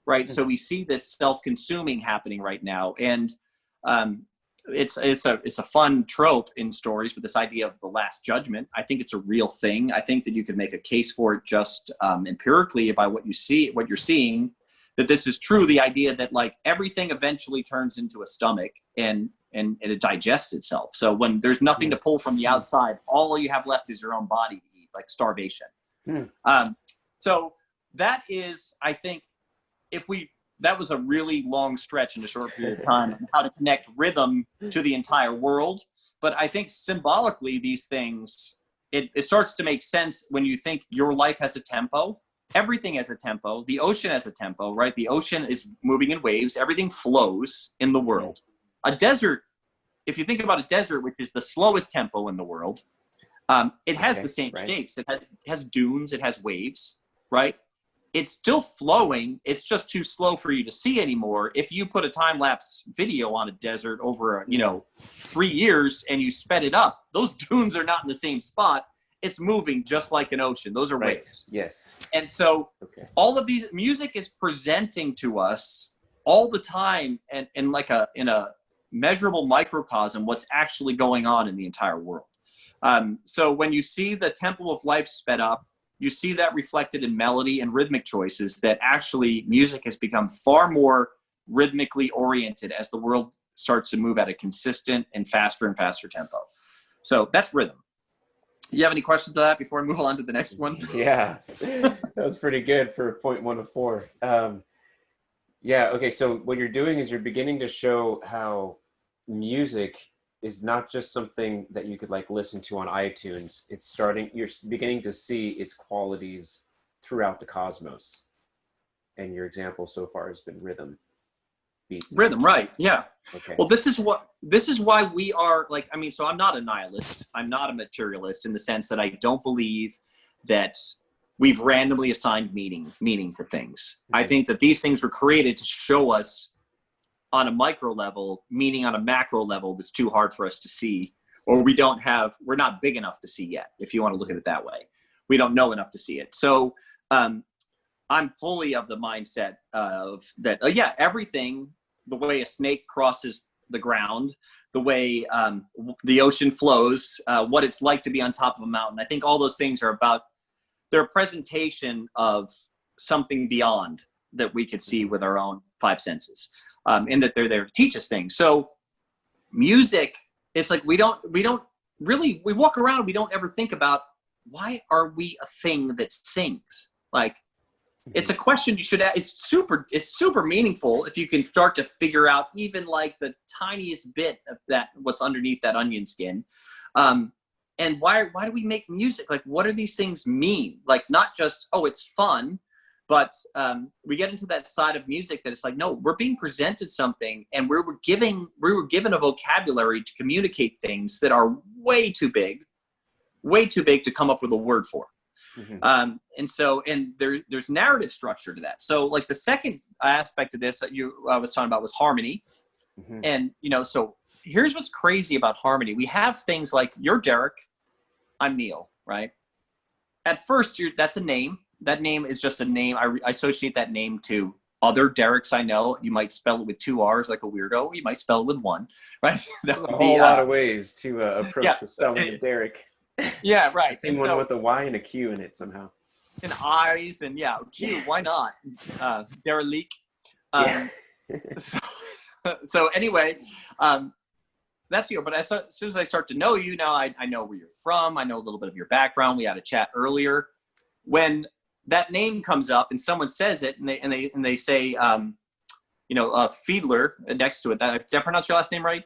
B: right? So we see this self-consuming happening right now. And it's a fun trope in stories, but this idea of the last judgment, I think it's a real thing. I think that you could make a case for it just empirically by what you're seeing, that this is true. The idea that like everything eventually turns into a stomach and it digests itself. So when there's nothing to pull from the outside, all you have left is your own body to eat, like starvation. So that is, I think, that was a really long stretch in a short period of time on how to connect rhythm to the entire world. But I think symbolically, these things, it starts to make sense when you think your life has a tempo. Everything has a tempo. The ocean has a tempo, right? The ocean is moving in waves. Everything flows in the world. A desert, if you think about a desert, which is the slowest tempo in the world, it has the same shapes. It has dunes. It has waves, right? It's still flowing. It's just too slow for you to see anymore. If you put a time-lapse video on a desert over, 3 years and you sped it up, those dunes are not in the same spot. It's moving just like an ocean. Those are waves.
A: Yes.
B: And so all of these music is presenting to us all the time and in a measurable microcosm what's actually going on in the entire world. So when you see the tempo of life sped up, you see that reflected in melody and rhythmic choices, that actually music has become far more rhythmically oriented as the world starts to move at a consistent and faster tempo. So that's rhythm. You have any questions on that before I move on to the next one?
A: Yeah, that was pretty good for point 1 of 4. Yeah, okay, so what you're doing is you're beginning to show how music is not just something that you could like listen to on iTunes. You're beginning to see its qualities throughout the cosmos. And your example so far has been rhythm. Beats.
B: Rhythm, right, yeah.
A: Okay.
B: Well, this is why we are like, so I'm not a nihilist. I'm not a materialist in the sense that I don't believe that we've randomly assigned meaning to things. I think that these things were created to show us on a micro level, meaning on a macro level that's too hard for us to see, or we're not big enough to see yet, if you want to look at it that way. We don't know enough to see it. So I'm fully of the mindset of that, everything, the way a snake crosses the ground, the way the ocean flows, what it's like to be on top of a mountain. I think all those things are about their presentation of something beyond that we could see with our own 5 senses. And that they're there to teach us things. So music, it's like we walk around, we don't ever think about, why are we a thing that sings? Like, it's a question you should ask. It's super meaningful if you can start to figure out even like the tiniest bit of that, what's underneath that onion skin. And why do we make music? Like, what do these things mean? Like, not just, it's fun. But we get into that side of music that it's like, no, we're being presented something, and we were given a vocabulary to communicate things that are way too big to come up with a word for. And there's narrative structure to that. So like the second aspect of this that I was talking about was harmony. And, so here's what's crazy about harmony. We have things like, you're Derek, I'm Neil, right? At first, that's a name. That name is just a name. I associate that name to other Dereks I know. You might spell it with 2 R's like a weirdo. You might spell it with 1, right?
A: There's a whole lot of ways to approach the spelling of Derek.
B: Yeah, right.
A: I've seen one with a Y and a Q in it somehow.
B: and eyes, and yeah, Q, why not? Derelict.
A: Yeah.
B: So, so anyway, that's you. But as soon as I start to know you, now I know where you're from. I know a little bit of your background. We had a chat earlier. When that name comes up and someone says it, and they say, Fiedler next to it. Did I pronounce your last name right?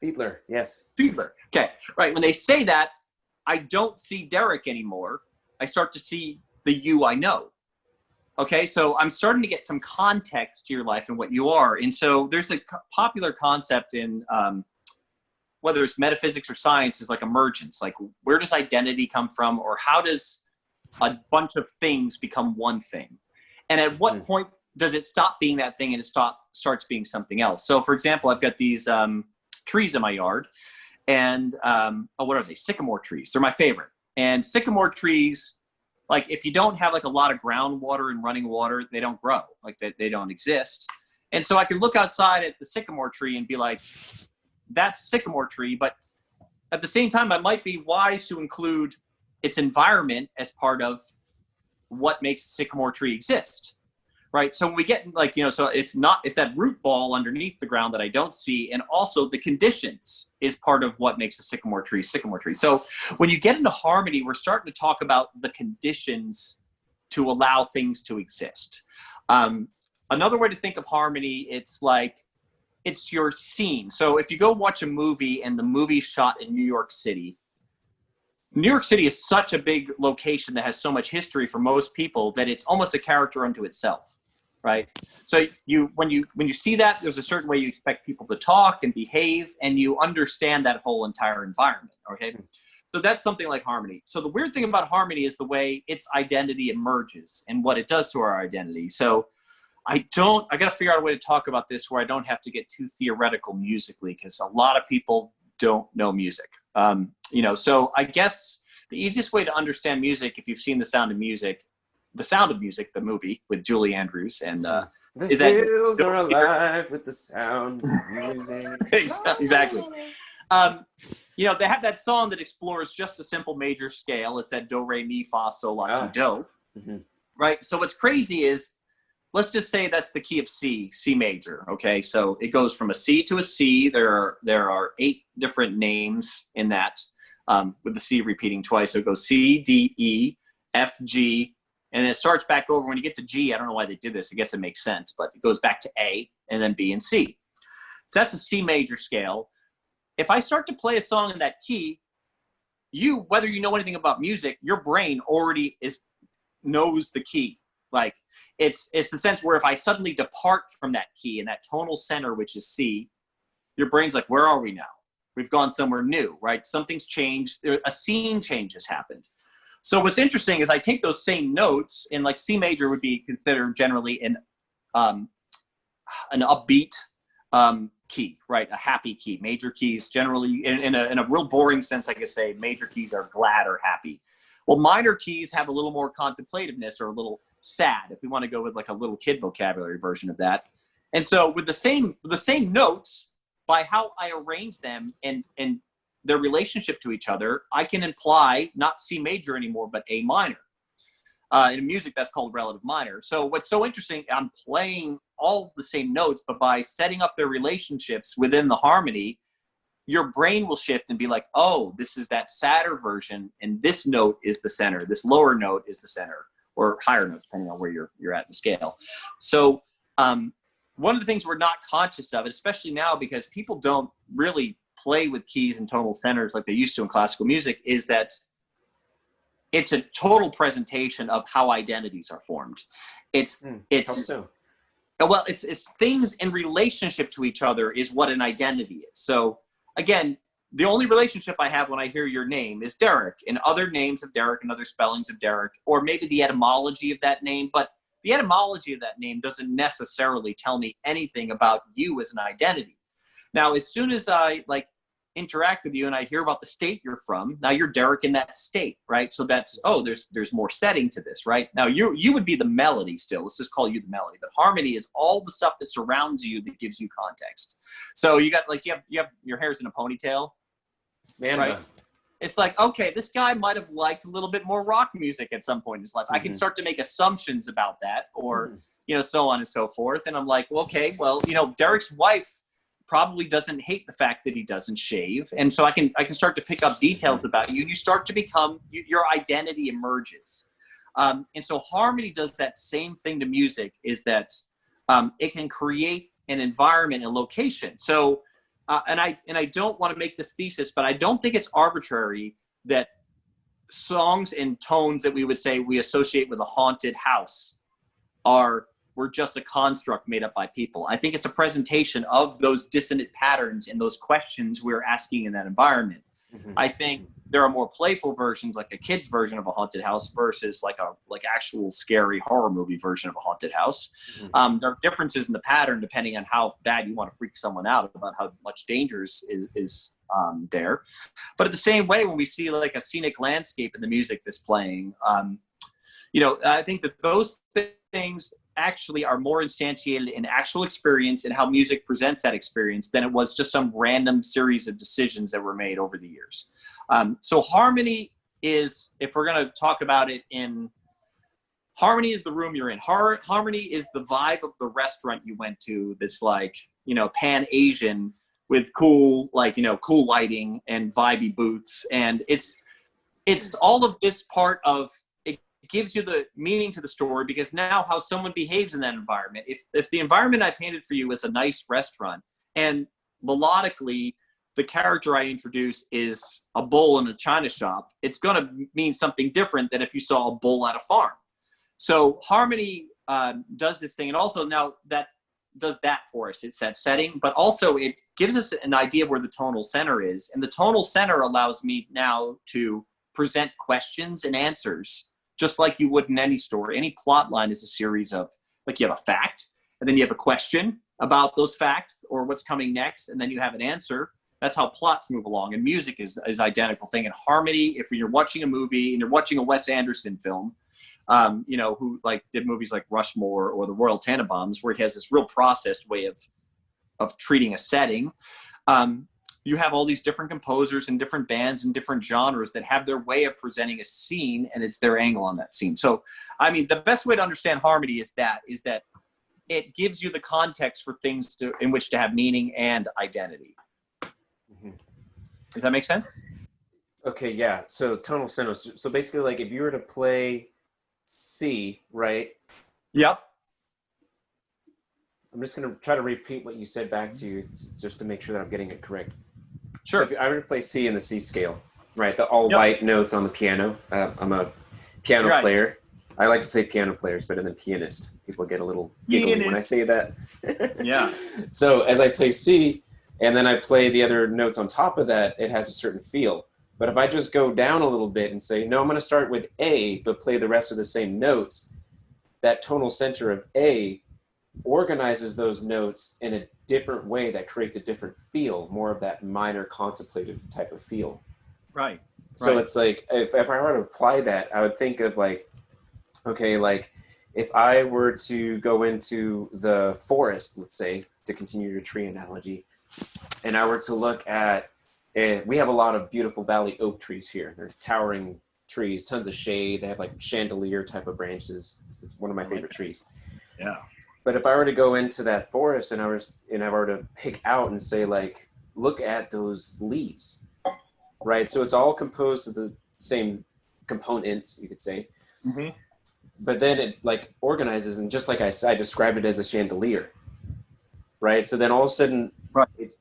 A: Fiedler, yes.
B: Fiedler. Okay, right. When they say that, I don't see Derek anymore. I start to see the you I know. Okay, so I'm starting to get some context to your life and what you are. And so there's a popular concept in whether it's metaphysics or science, is like emergence. Like, where does identity come from, or how does a bunch of things become one thing? And at what point does it stop being that thing and it starts being something else? So, for example, I've got these trees in my yard, and what are they? Sycamore trees. They're my favorite. And sycamore trees, like, if you don't have like a lot of groundwater and running water, they don't grow. Like, they don't exist. And so I can look outside at the sycamore tree and be like, that's sycamore tree. But at the same time, I might be wise to include its environment as part of what makes the sycamore tree exist. Right. So when we get like, so it's that root ball underneath the ground that I don't see. And also the conditions is part of what makes a sycamore tree. So when you get into harmony, we're starting to talk about the conditions to allow things to exist. Another way to think of harmony, it's like, it's your scene. So if you go watch a movie and the movie's shot in New York City is such a big location that has so much history for most people that it's almost a character unto itself. Right. So when you see that, there's a certain way you expect people to talk and behave, and you understand that whole entire environment. Okay. So that's something like harmony. So the weird thing about harmony is the way its identity emerges and what it does to our identity. So I got to figure out a way to talk about this where I don't have to get too theoretical musically, because a lot of people don't know music. So I guess the easiest way to understand music, if you've seen The Sound of Music, the movie with Julie Andrews, and
A: The hills are alive with the sound of music.
B: Exactly. They have that song that explores just a simple major scale. It's that do, re, mi, fa, sol, la, ti, do. Mm-hmm. Right. So what's crazy is, let's just say that's the key of C major. Okay. So it goes from a C to a C. There are 8 different names in that, with the C repeating twice. So it goes C, D, E, F, G, and then it starts back over. When you get to G, I don't know why they did this. I guess it makes sense, but it goes back to A and then B and C. So that's a C major scale. If I start to play a song in that key, whether you know anything about music, your brain already knows the key. Like, it's the sense where if I suddenly depart from that key and that tonal center, which is C, your brain's like, where are we now? We've gone somewhere new, right? Something's changed. A scene change has happened. So what's interesting is I take those same notes, and like C major would be considered generally an upbeat key, right? A happy key. Major keys generally, in a real boring sense, I could say major keys are glad or happy. Well, minor keys have a little more contemplativeness, or a little sad, if we want to go with like a little kid vocabulary version of that. And so with the same notes, by how I arrange them and their relationship to each other, I can imply not C major anymore, but A minor. In music, that's called relative minor. So what's so interesting, I'm playing all the same notes, but by setting up their relationships within the harmony, your brain will shift and be like, oh, this is that sadder version, and this note is the center. This lower note is the center, or higher note, depending on where you're at in the scale. So one of the things we're not conscious of, especially now because people don't really play with keys and tonal centers like they used to in classical music, is that it's a total presentation of how identities are formed. It's things in relationship to each other is what an identity is. So again, the only relationship I have when I hear your name is Derek, and other names of Derek and other spellings of Derek, or maybe the etymology of that name. But the etymology of that name doesn't necessarily tell me anything about you as an identity. Now, as soon as I interact with you and I hear about the state you're from, now you're Derek in that state, right? So that's, there's more setting to this, right? Now you would be the melody still. Let's just call you the melody. But harmony is all the stuff that surrounds you that gives you context. So you got you have your hair's in a ponytail,
A: man,
B: right? it's like, okay, this guy might have liked a little bit more rock music at some point in his life. I can start to make assumptions about that, or, so on and so forth. And I'm like, well, okay, well, Derek's wife probably doesn't hate the fact that he doesn't shave. And so I can start to pick up details about you, and you start to become, your identity emerges. And so harmony does that same thing to music, is that it can create an environment and location. So, and I don't want to make this thesis, but I don't think it's arbitrary that songs and tones that we would say we associate with a haunted house were just a construct made up by people. I think it's a presentation of those dissonant patterns and those questions we're asking in that environment. I think there are more playful versions, like a kid's version of a haunted house versus like actual scary horror movie version of a haunted house. There are differences in the pattern depending on how bad you want to freak someone out about how much danger is there. But in the same way, when we see like a scenic landscape in the music that's playing, I think that those things actually are more instantiated in actual experience and how music presents that experience than it was just some random series of decisions that were made over the years. So harmony is, if we're going to talk about it harmony is the room you're in. Harmony is the vibe of the restaurant you went to that's like, Pan-Asian with cool lighting and vibey booths. And it's all of this part of, gives you the meaning to the story, because now how someone behaves in that environment, if the environment I painted for you is a nice restaurant, and melodically the character I introduce is a bull in a china shop, it's going to mean something different than if you saw a bull at a farm. So harmony does this thing, and also now that does that for us. It's that setting, but also it gives us an idea of where the tonal center is, and the tonal center allows me now to present questions and answers just like you would in any story. Any plot line is a series of, like, you have a fact, and then you have a question about those facts or what's coming next, and then you have an answer. That's how plots move along. And music is identical thing. And harmony, if you're watching a movie and you're watching a Wes Anderson film, who did movies like Rushmore or The Royal Tenenbaums, where he has this real processed way of treating a setting. You have all these different composers and different bands and different genres that have their way of presenting a scene, and it's their angle on that scene. So, I mean, the best way to understand harmony is that it gives you the context for things in which to have meaning and identity. Does that make sense?
A: Okay, yeah. So tonal center. So basically, like, if you were to play C, right?
B: Yep.
A: I'm just going to try to repeat what you said back to you, just to make sure that I'm getting it correct.
B: Sure.
A: So if I were to play C in the C scale, right, the all white notes on the piano. I'm a piano player. I like to say piano players better than pianist. People get a little giggly when I say that.
B: Yeah.
A: So as I play C, and then I play the other notes on top of that, it has a certain feel. But if I just go down a little bit and say, no, I'm going to start with A, but play the rest of the same notes, that tonal center of A organizes those notes in a different way that creates a different feel, more of that minor contemplative type of feel.
B: Right.
A: So it's like, if I were to apply that, I would think of like, okay, like if I were to go into the forest, let's say, to continue your tree analogy, and I were to look at, we have a lot of beautiful valley oak trees here. They're towering trees, tons of shade. They have like chandelier type of branches. It's one of my favorite trees.
B: Yeah.
A: But if I were to go into that forest and I were to pick out and say, like, look at those leaves, right? So it's all composed of the same components, you could say.
B: Mm-hmm.
A: But then it like organizes, and just like I described it as a chandelier, right? So then all of a sudden,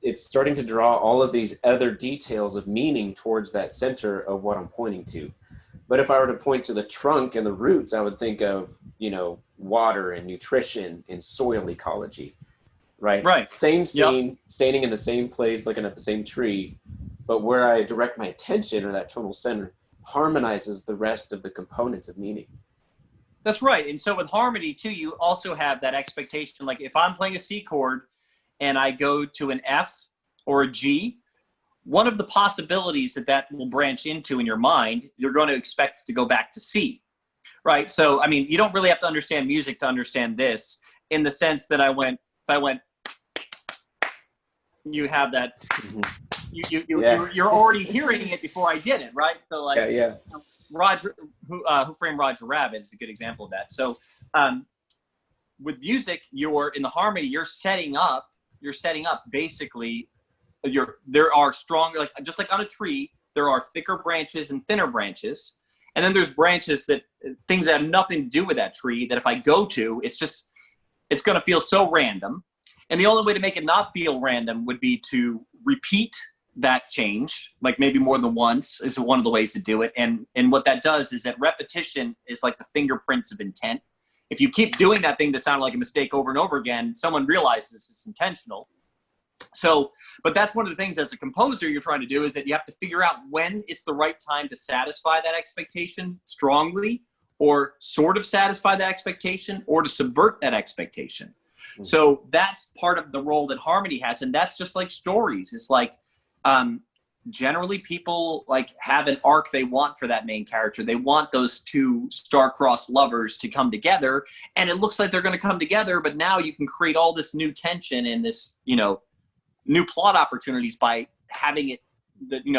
A: it's starting to draw all of these other details of meaning towards that center of what I'm pointing to. But if I were to point to the trunk and the roots, I would think of, water and nutrition and soil ecology, right?
B: Right.
A: Same scene, standing in the same place, looking at the same tree, but where I direct my attention, or that tonal center, harmonizes the rest of the components of meaning.
B: That's right. And so with harmony too, you also have that expectation. Like if I'm playing a C chord and I go to an F or a G, one of the possibilities that will branch into in your mind, you're going to expect to go back to C, right? So, I mean, you don't really have to understand music to understand this, in the sense that if I went, you have that,
A: Yeah.
B: you're already hearing it before I did it, right? So like,
A: Yeah.
B: Roger, Who Framed Roger Rabbit is a good example of that. So with music, you're in the harmony, you're setting up basically there are stronger, like just like on a tree, there are thicker branches and thinner branches. And then there's branches that things that have nothing to do with that tree that if I go to, it's going to feel so random. And the only way to make it not feel random would be to repeat that change, like maybe more than once is one of the ways to do it. And what that does is that repetition is like the fingerprints of intent. If you keep doing that thing that sounded like a mistake over and over again, someone realizes it's intentional. So, but that's one of the things as a composer you're trying to do, is that you have to figure out when it's the right time to satisfy that expectation strongly, or sort of satisfy that expectation, or to subvert that expectation. Mm-hmm. So that's part of the role that harmony has. And that's just like stories. It's like, generally people like have an arc they want for that main character. They want those two star-crossed lovers to come together, and it looks like they're going to come together, but now you can create all this new tension and this, new plot opportunities by having it,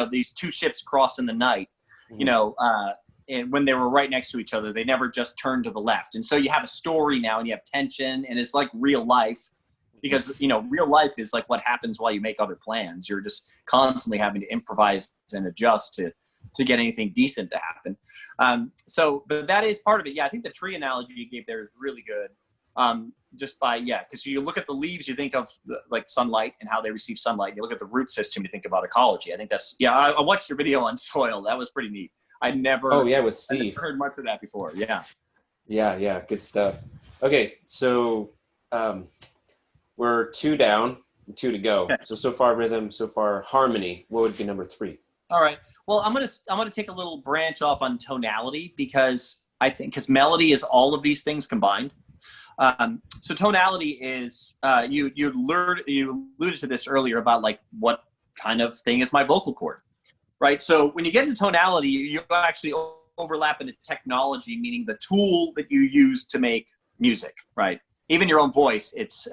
B: these two ships cross in the night, mm-hmm. And when they were right next to each other, they never just turned to the left. And so you have a story now, and you have tension, and it's like real life, because, real life is like what happens while you make other plans. You're just constantly having to improvise and adjust to get anything decent to happen. But that is part of it. Yeah, I think the tree analogy you gave there is really good. Because you look at the leaves, you think of like sunlight and how they receive sunlight. You look at the root system, you think about ecology. I think I watched your video on soil. That was pretty neat. I'd never.
A: Oh yeah, with Steve.
B: I've never heard much of that before. Yeah.
A: Yeah, good stuff. Okay, so we're 2 down, 2 to go. Okay. So far rhythm, so far harmony. What would be number 3?
B: All right. Well, I'm gonna take a little branch off on tonality, because melody is all of these things combined. So tonality is you alluded to this earlier about like what kind of thing is my vocal cord, right? So when you get into tonality, you actually overlap into technology, meaning the tool that you use to make music, right? Even your own voice, it's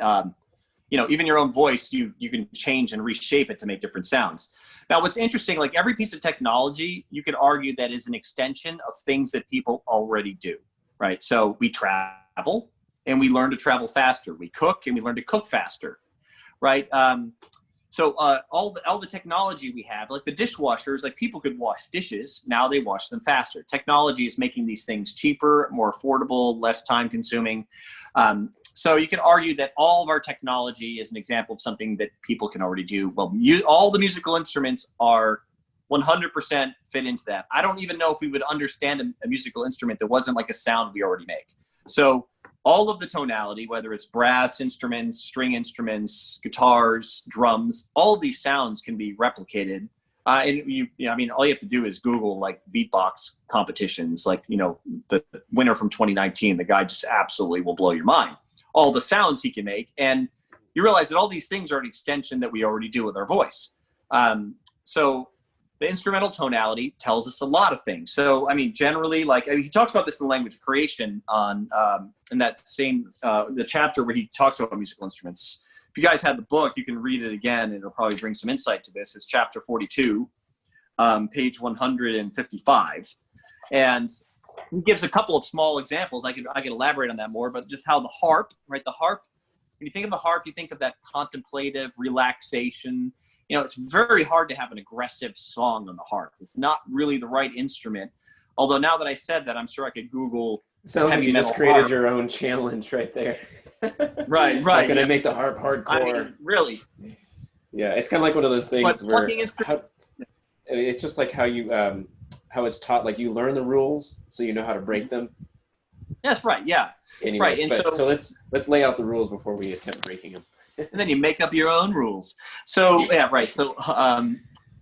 B: even your own voice, you can change and reshape it to make different sounds. Now, what's interesting, like every piece of technology, you could argue that is an extension of things that people already do, right? So we travel, and we learn to travel faster. We cook, and we learn to cook faster, right? So all the technology we have, like the dishwashers, like people could wash dishes. Now they wash them faster. Technology is making these things cheaper, more affordable, less time consuming. So you can argue that all of our technology is an example of something that people can already do. Well, all the musical instruments are 100% fit into that. I don't even know if we would understand a musical instrument that wasn't like a sound we already make. So all of the tonality, whether it's brass instruments, string instruments, guitars, drums, all of these sounds can be replicated. All you have to do is Google like beatbox competitions, like, the winner from 2019, the guy just absolutely will blow your mind. All the sounds he can make. And you realize that all these things are an extension that we already do with our voice. So the instrumental tonality tells us a lot of things. So, generally, he talks about this in the language of creation in that same, the chapter where he talks about musical instruments. If you guys had the book, you can read it again, and it'll probably bring some insight to this. It's chapter 42, page 155. And he gives a couple of small examples. I could elaborate on that more, but just how the harp, right? The harp, when you think of the harp, you think of that contemplative relaxation. It's very hard to have an aggressive song on the harp. It's not really the right instrument. Although now that I said that, I'm sure I could Google.
A: Sounds like you just created your own challenge right there.
B: Right.
A: How can I make the harp hardcore?
B: Really.
A: Yeah, it's kind of like one of those things where it's just like how you how it's taught. Like you learn the rules, so you know how to break them.
B: That's right. Yeah.
A: Anyway,
B: right. And
A: so let's lay out the rules before we attempt breaking them.
B: And then you make up your own rules. So yeah, right. So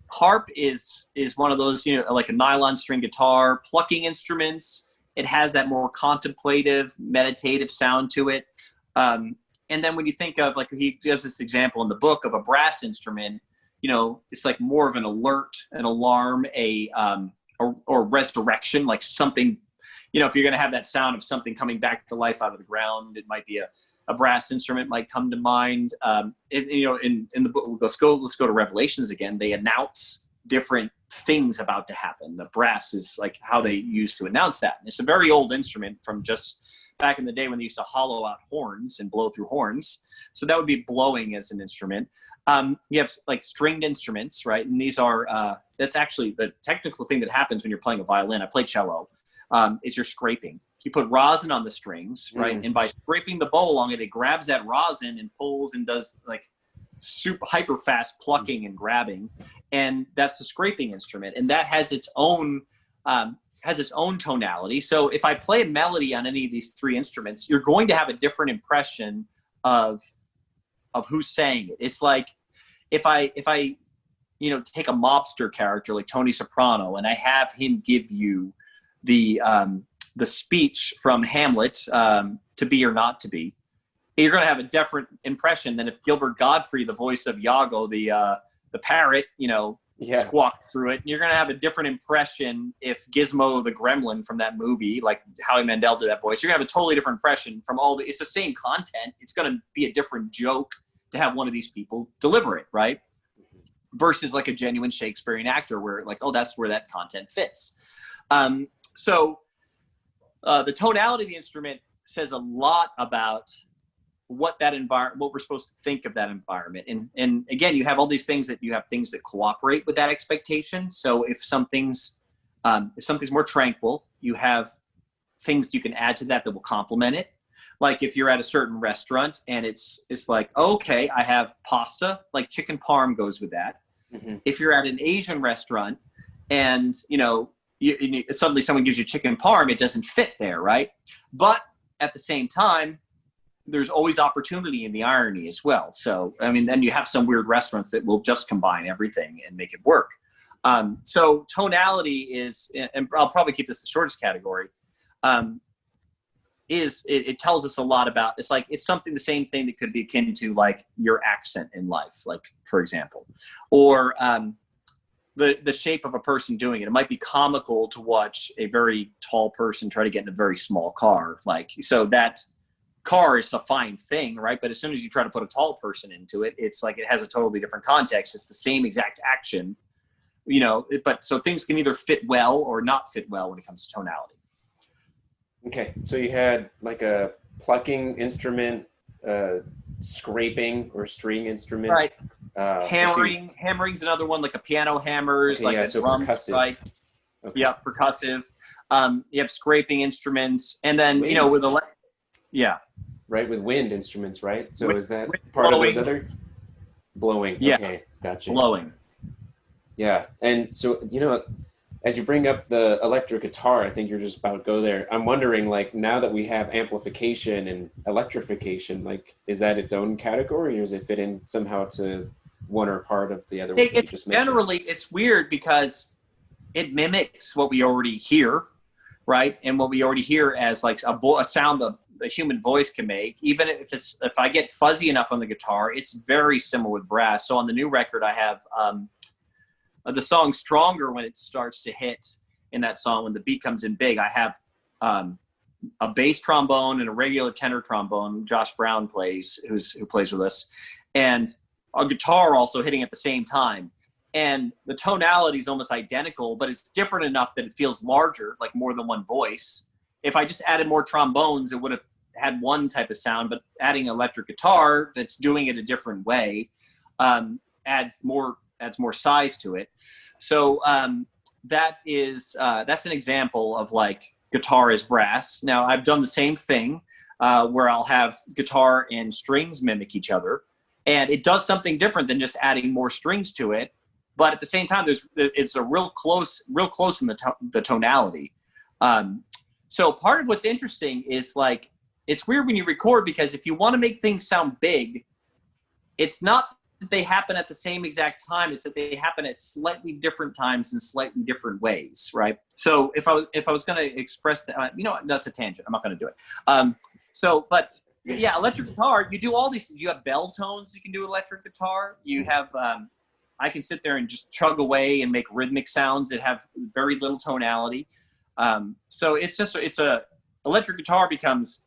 B: harp is one of those, like a nylon string guitar, plucking instruments. It has that more contemplative, meditative sound to it. And then when you think of, like, he does this example in the book of a brass instrument, it's like more of an alert, an alarm, or resurrection, like something, you know, if you're going to have that sound of something coming back to life out of the ground, it might be a brass instrument might come to mind. You know, in the book, let's go to Revelations again. They announce different things about to happen. The brass is like how they used to announce that. And it's a very old instrument from just back in the day when they used to hollow out horns and blow through horns. So that would be blowing as an instrument. You have like stringed instruments, right? And these are, that's actually the technical thing that happens when you're playing a violin. I play cello. Is you're scraping. You put rosin on the strings, right? And by scraping the bow along it, it grabs that rosin and pulls and does like super hyper fast plucking and grabbing. And that's the scraping instrument. And that has its own tonality. So if I play a melody on any of these three instruments, you're going to have a different impression of who's saying it. It's like if I you know, take a mobster character like Tony Soprano and I have him give you the speech from Hamlet, to be or not to be, you're going to have a different impression than if Gilbert Gottfried, the voice of Iago, the parrot, you know, squawked through it. And you're going to have a different impression if Gizmo the gremlin from that movie, like Howie Mandel did that voice. You're going to have a totally different impression from it's the same content. It's going to be a different joke to have one of these people deliver it, right? Versus like a genuine Shakespearean actor where like, oh, that's where that content fits. So the tonality of the instrument says a lot about what we're supposed to think of that environment. And again, you have all these things that cooperate with that expectation. So if something's more tranquil, you have things you can add to that will complement it. Like if you're at a certain restaurant and it's like, okay, I have pasta, like chicken parm goes with that. If you're at an Asian restaurant and, you know, suddenly someone gives you chicken parm, it doesn't fit there, right? But at the same time, there's always opportunity in the irony as well. So, I mean, then you have some weird restaurants that will just combine everything and make it work. So tonality is, and I'll probably keep this the shortest category, it tells us a lot about, it's something, the same thing that could be akin to like your accent in life, like for example, or the shape of a person doing it. It might be comical to watch a very tall person try to get in a very small car. Like, so that car is a fine thing, right? But as soon as you try to put a tall person into it, it's like, it has a totally different context. It's the same exact action, you know, but so things can either fit well or not fit well when it comes to tonality.
A: Okay. So you had like a plucking instrument, scraping or string instrument.
B: Right. Hammering's another one, like a piano hammers, like a drum,
A: percussive.
B: right? Okay. Yeah, percussive. You have scraping instruments, and then wind. You know, with
A: right, with wind instruments, right? So is that
B: part
A: blowing. Of those other blowing?
B: Yeah,
A: okay, gotcha.
B: Blowing.
A: Yeah, and so you know, as you bring up the electric guitar, I think you're just about to go there. I'm wondering, like, now that we have amplification and electrification, like, is that its own category, or does it fit in somehow to one or part of the other ones that you just mentioned?
B: Generally, it's weird because it mimics what we already hear, right? And what we already hear as like a sound that a human voice can make. Even if I get fuzzy enough on the guitar, it's very similar with brass. So on the new record, I have the song Stronger. When it starts to hit in that song, when the beat comes in big, I have a bass trombone and a regular tenor trombone Josh Brown plays, who plays with us, and a guitar also hitting at the same time. And the tonality is almost identical, but it's different enough that it feels larger, like more than one voice. If I just added more trombones, it would have had one type of sound, but adding electric guitar that's doing it a different way adds more size to it. So that's an example of like guitar is brass. Now I've done the same thing where I'll have guitar and strings mimic each other, and it does something different than just adding more strings to it. But at the same time, it's a real close in the tonality. So part of what's interesting is like, it's weird when you record, because if you want to make things sound big, it's not that they happen at the same exact time. It's that they happen at slightly different times in slightly different ways, right? So if I was going to express that, that's a tangent. I'm not going to do it. But yeah, electric guitar, you do all these things. You have bell tones you can do with electric guitar. You have, I can sit there and just chug away and make rhythmic sounds that have very little tonality. So electric guitar becomes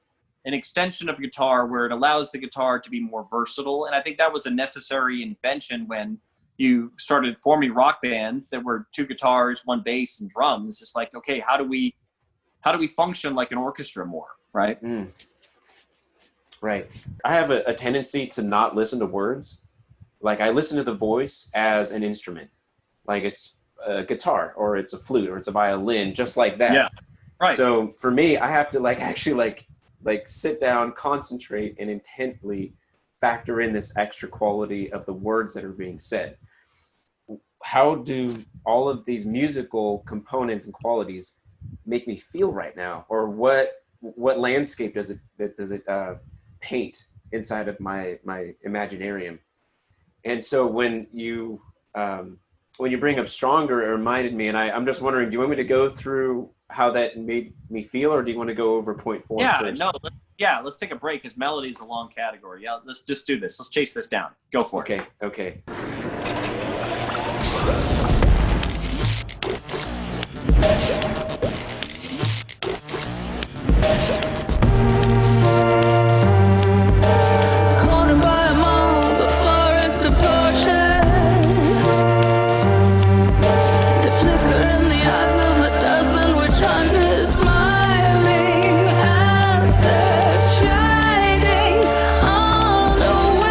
B: an extension of guitar where it allows the guitar to be more versatile. And I think that was a necessary invention when you started forming rock bands that were 2 guitars, 1 bass, and drums. It's like, okay, how do we function like an orchestra more, right?
A: Right. I have a tendency to not listen to words. Like, I listen to the voice as an instrument. Like, it's a guitar, or it's a flute, or it's a violin, just like that.
B: Yeah. Right.
A: So for me, I have to actually sit down, concentrate, and intently factor in this extra quality of the words that are being said. How do all of these musical components and qualities make me feel right now? Or what landscape does it paint inside of my imaginarium? And so when you bring up Stronger, it reminded me, and I'm just wondering, do you want me to go through how that made me feel, or do you want to go over point 4 first?
B: Let's take a break, because melody is a long category. Yeah, let's just do this. Let's chase this down. Go for it.
A: Okay.
C: Cornered by a mob, a forest of torches. The flicker in the eyes of a dozen witch hunters, smiling as they're chiding, unaware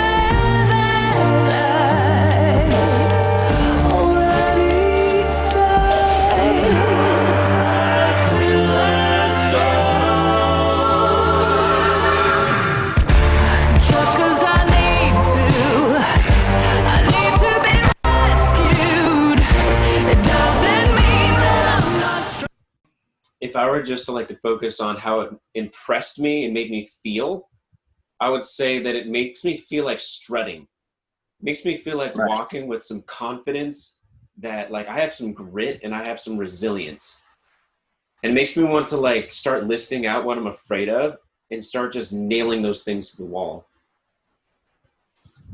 C: that I already died. Just 'cause I need to be rescued, it doesn't mean that I'm not strong.
A: If I were just to focus on how it impressed me and made me feel, I would say that it makes me feel like strutting. It makes me feel like walking with some confidence, that I have some grit and I have some resilience. And it makes me want to start listing out what I'm afraid of and start just nailing those things to the wall.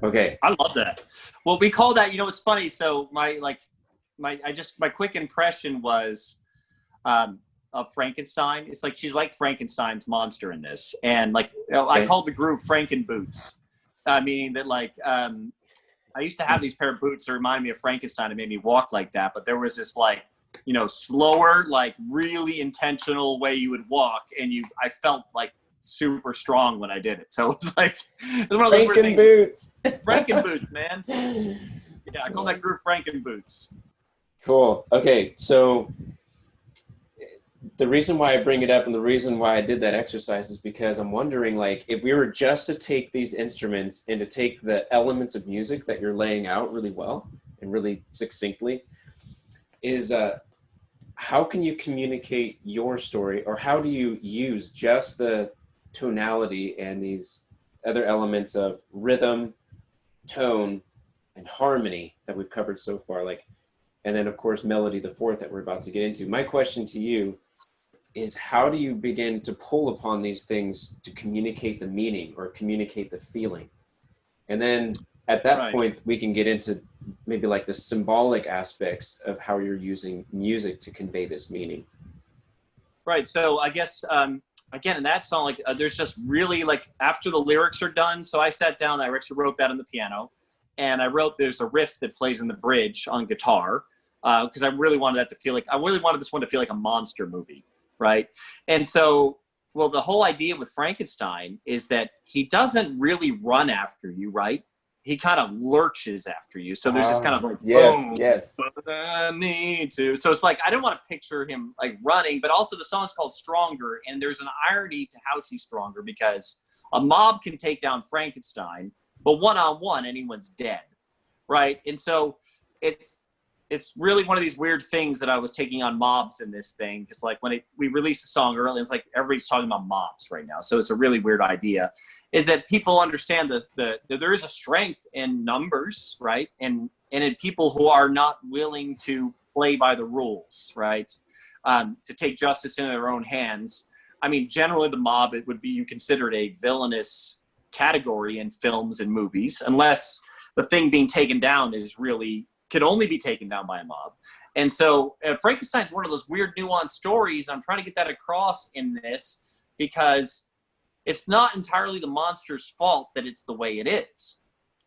A: Okay.
B: I love that. Well, we call that, it's funny. So my quick impression was of Frankenstein. It's like, she's like Frankenstein's monster in this. And I called the group Frankenboots. Meaning that I used to have these pair of boots that reminded me of Frankenstein and made me walk like that. But there was this slower, really intentional way you would walk. And I felt super strong when I did it. So it's it was one of those weird things. Frankenboots, man. Yeah, I call that group Frankenboots.
A: Cool. Okay, so the reason why I bring it up and the reason why I did that exercise is because I'm wondering, if we were just to take these instruments and to take the elements of music that you're laying out really well and really succinctly, is how can you communicate your story, or how do you use just the tonality and these other elements of rhythm, tone, and harmony that we've covered so far, and then of course melody, the fourth, that we're about to get into. My question to you is, how do you begin to pull upon these things to communicate the meaning or communicate the feeling? And then at that point, we can get into maybe the symbolic aspects of how you're using music to convey this meaning. Right.
B: So I guess, again, in that song, there's just really after the lyrics are done. So I sat down, I actually wrote that on the piano, and there's a riff that plays in the bridge on guitar, because I really wanted that to feel I really wanted this one to feel like a monster movie. Right. And so, the whole idea with Frankenstein is that he doesn't really run after you. Right. He kind of lurches after you. So there's this kind of
A: yes.
B: But I need to. So it's I didn't want to picture him running, but also the song's called Stronger. And there's an irony to how she's stronger, because a mob can take down Frankenstein, but one-on-one, anyone's dead. Right. And so it's really one of these weird things that I was taking on mobs in this thing. Because when we released a song early, it's everybody's talking about mobs right now. So it's a really weird idea, is that people understand that there is a strength in numbers, right? And in people who are not willing to play by the rules, right? To take justice into their own hands. I mean, generally the mob, it would be, you considered a villainous category in films and movies, unless the thing being taken down could only be taken down by a mob. And so Frankenstein's one of those weird nuanced stories. I'm trying to get that across in this because it's not entirely the monster's fault that it's the way it is.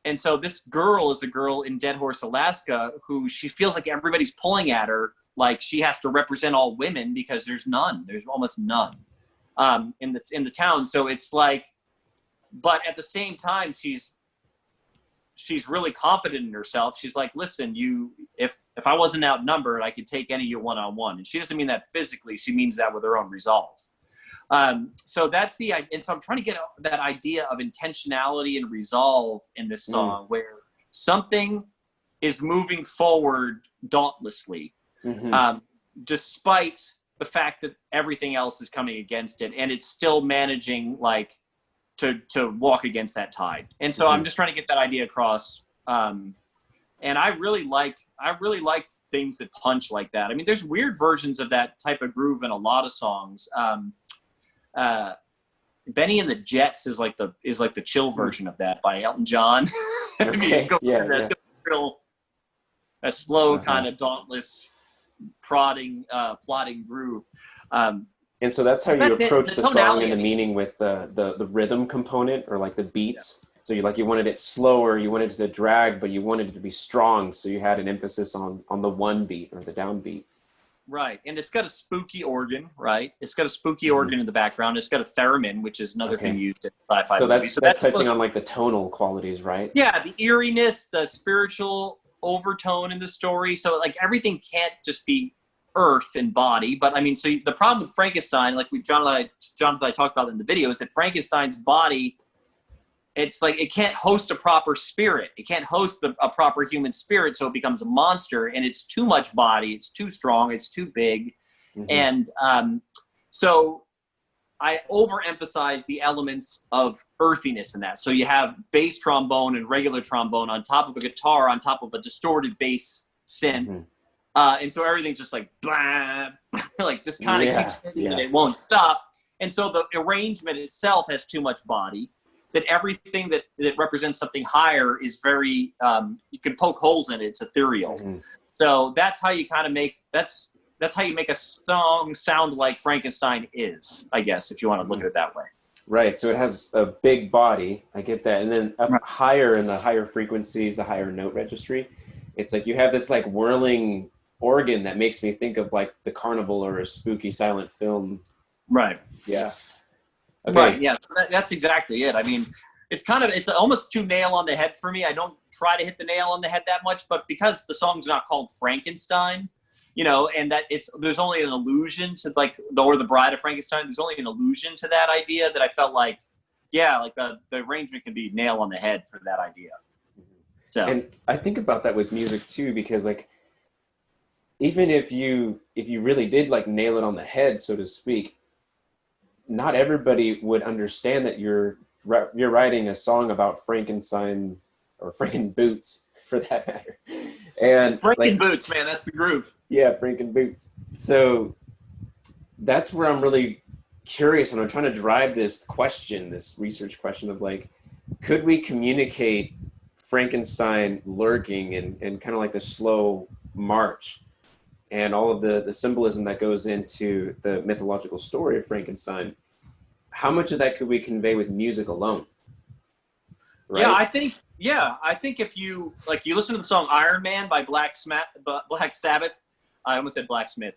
B: And so this girl is a girl in Dead Horse, Alaska, who she feels like everybody's pulling at her, like she has to represent all women because there's almost none in the town. So it's like, but at the same time, she's really confident in herself. She's like, listen, if I wasn't outnumbered, I could take any of you one-on-one. And she doesn't mean that physically. She means that with her own resolve. So that's and so I'm trying to get that idea of intentionality and resolve in this song, where something is moving forward dauntlessly, despite the fact that everything else is coming against it, and it's still managing like to walk against that tide. And so I'm just trying to get that idea across. And I really like things that punch like that. I mean, there's weird versions of that type of groove in a lot of songs. Benny and the Jets is like the chill version of that by Elton John.
A: Okay.
B: A slow kind of dauntless plotting groove.
A: And so that's how you approach the song and the
B: I mean,
A: meaning with the rhythm component, or like the beats. So you wanted it slower, you wanted it to drag, but you wanted it to be strong. So you had an emphasis on the one beat or the downbeat.
B: Right. And it's got a spooky organ, right? It's got a spooky organ in the background. It's got a theremin, which is another thing used in sci-fi movies.
A: So that's touching on like the tonal qualities, right?
B: Yeah, the eeriness, the spiritual overtone in the story. So like everything can't just be earth and body. But I mean, so the problem with Frankenstein, like Jonathan and I talked about in the video, is that Frankenstein's body, it's like it can't host a proper spirit. It can't host a proper human spirit, so it becomes a monster, and it's too much body. It's too strong. It's too big. And so I overemphasize the elements of earthiness in that. So you have bass trombone and regular trombone on top of a guitar, on top of a distorted bass synth. And so everything's just like blah, like just kind of keeps hitting and it won't stop. And so the arrangement itself has too much body, that everything that represents something higher is very, you can poke holes in it. It's ethereal. So that's how you kind of make, that's how you make a song sound like Frankenstein is, I guess, if you want to look at it that way.
A: Right. So it has a big body. I get that. And then up higher in the higher frequencies, the higher note registry, it's like you have this like whirling organ that makes me think of like the carnival or a spooky silent film.
B: Right.
A: Yeah. Okay.
B: Right. Yeah. So that's exactly it. I mean, it's almost too nail on the head for me. I don't try to hit the nail on the head that much, but because the song's not called Frankenstein, you know, and that there's only an allusion to like the Bride of Frankenstein. There's only an allusion to that idea that I felt like, yeah, like the arrangement can be nail on the head for that idea. So,
A: and I think about that with music too, because like, even if you really did like nail it on the head, so to speak, not everybody would understand that you're writing a song about Frankenstein or Franken Boots, for that matter. And
B: Franken Boots, man, that's the groove.
A: Yeah, Franken Boots. So that's where I'm really curious, and I'm trying to drive this research question of like, could we communicate Frankenstein lurking and kind of like the slow march and all of the symbolism that goes into the mythological story of Frankenstein? How much of that could we convey with music alone? Right?
B: Yeah, I think if you listen to the song Iron Man by Black Sabbath, I almost said Blacksmith.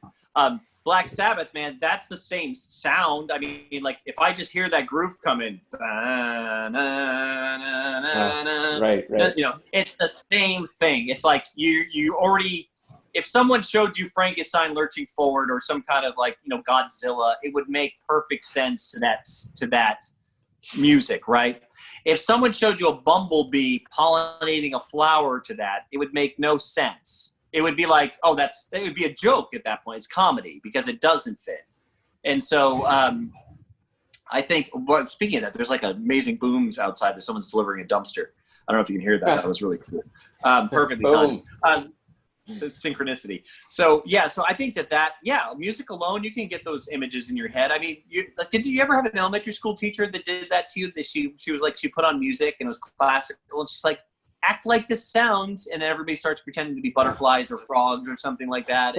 B: Black Sabbath, man, that's the same sound. I mean, like if I just hear that groove come in,
A: right.
B: You know, it's the same thing. It's like you already, if someone showed you Frankenstein lurching forward or some kind of like, you know, Godzilla, it would make perfect sense to that music, right? If someone showed you a bumblebee pollinating a flower to that, it would make no sense. It would be like, oh, it would be a joke at that point. It's comedy because it doesn't fit. And so I think, speaking of that, there's like amazing booms outside that someone's delivering a dumpster. I don't know if you can hear that. That was really cool. Perfectly done. The synchronicity. So yeah, so I think that music alone, you can get those images in your head. I mean, did you ever have an elementary school teacher that did that to you? That she was like, she put on music and it was classical, and she's like, act like this sounds, and then everybody starts pretending to be butterflies or frogs or something like that.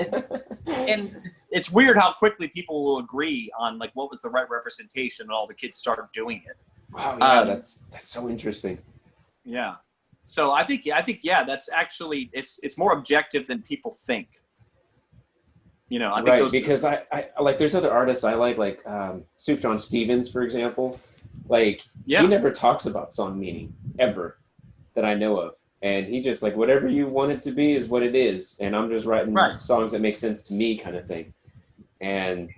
B: And it's weird how quickly people will agree on like what was the right representation, and all the kids start doing it.
A: Wow, yeah, that's so interesting.
B: Yeah. So I think yeah, that's actually it's more objective than people think. You know, I think
A: right, because I like there's other artists I like Suf John Stevens, for example. Like he never talks about song meaning ever that I know of. And he just like whatever you want it to be is what it is. And I'm just writing songs that make sense to me kind of thing. And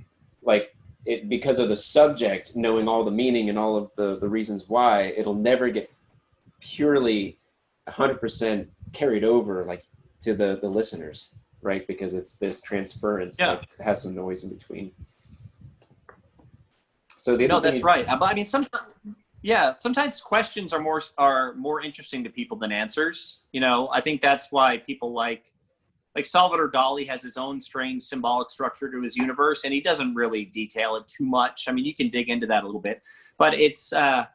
A: like it because of the subject, knowing all the meaning and all of the reasons why, it'll never get purely 100% carried over like to the listeners, right? Because it's this transference that has some noise in between. So
B: that's right. But I mean, sometimes questions are more interesting to people than answers. You know, I think that's why people like Salvador Dali has his own strange symbolic structure to his universe, and he doesn't really detail it too much. I mean, you can dig into that a little bit, but it's kind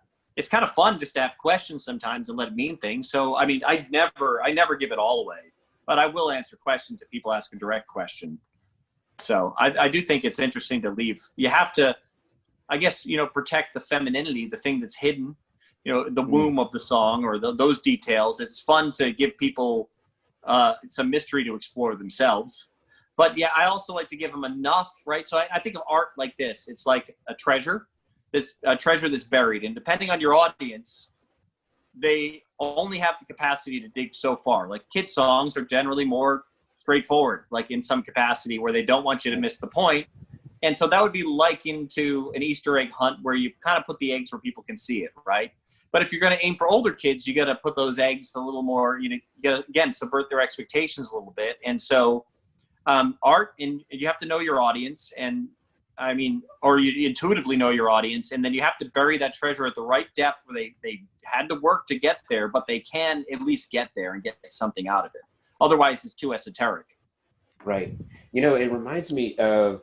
B: of fun just to have questions sometimes and let it mean things. So, I mean, I never give it all away, but I will answer questions if people ask a direct question. So I do think it's interesting to leave. You have to, I guess, you know, protect the femininity, the thing that's hidden, you know, the womb of the song or those details. It's fun to give people some mystery to explore themselves. But yeah, I also like to give them enough, right? So I think of art like this. It's like a treasure, treasure that's buried. And depending on your audience, they only have the capacity to dig so far. Like kids' songs are generally more straightforward, like in some capacity where they don't want you to miss the point. And so that would be likened to an Easter egg hunt where you kind of put the eggs where people can see it, right? But if you're going to aim for older kids, you got to put those eggs a little more, you know, you got to, again, subvert their expectations a little bit. And so art, and you have to know your audience, and I mean, or you intuitively know your audience, and then you have to bury that treasure at the right depth where they had to work to get there, but they can at least get there and get something out of it. Otherwise, it's too esoteric.
A: Right. You know, it reminds me of,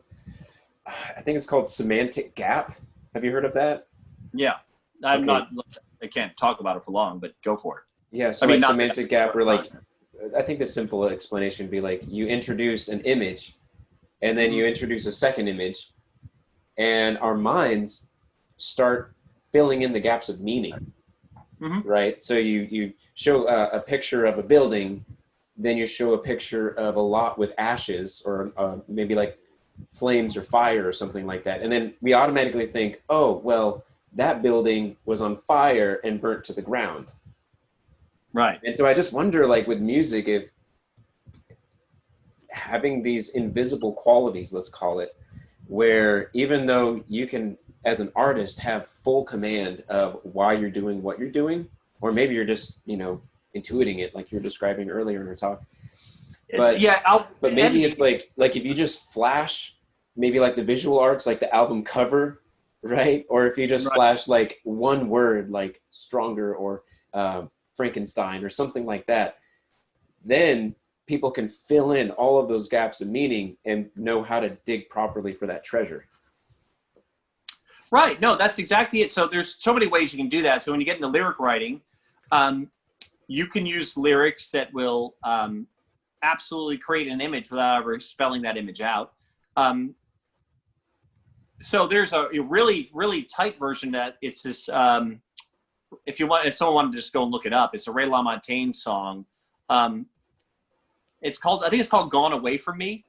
A: I think it's called Semantic Gap. Have you heard of that?
B: Yeah. I can't talk about it for long, but go for it.
A: Yeah, so like Semantic Gap, or like, I think the simple explanation would be like you introduce an image and then you introduce a second image and our minds start filling in the gaps of meaning, right? So you show a picture of a building, then you show a picture of a lot with ashes or maybe like flames or fire or something like that. And then we automatically think, oh, well, that building was on fire and burnt to the ground.
B: Right.
A: And so I just wonder, like with music, if having these invisible qualities, let's call it, where even though you can, as an artist, have full command of why you're doing what you're doing, or maybe you're just, you know, intuiting it like you're describing earlier in our talk. But but maybe it's like if you just flash maybe like the visual arts, like the album cover, right? Or if you just flash like one word, like stronger or Frankenstein or something like that, then people can fill in all of those gaps of meaning and know how to dig properly for that treasure.
B: Right. No, that's exactly it. So there's so many ways you can do that. So when you get into lyric writing, you can use lyrics that will absolutely create an image without ever spelling that image out. So there's a really, really tight version that it's this, if someone wanted to just go and look it up, it's a Ray LaMontagne song. I think it's called Gone Away From Me.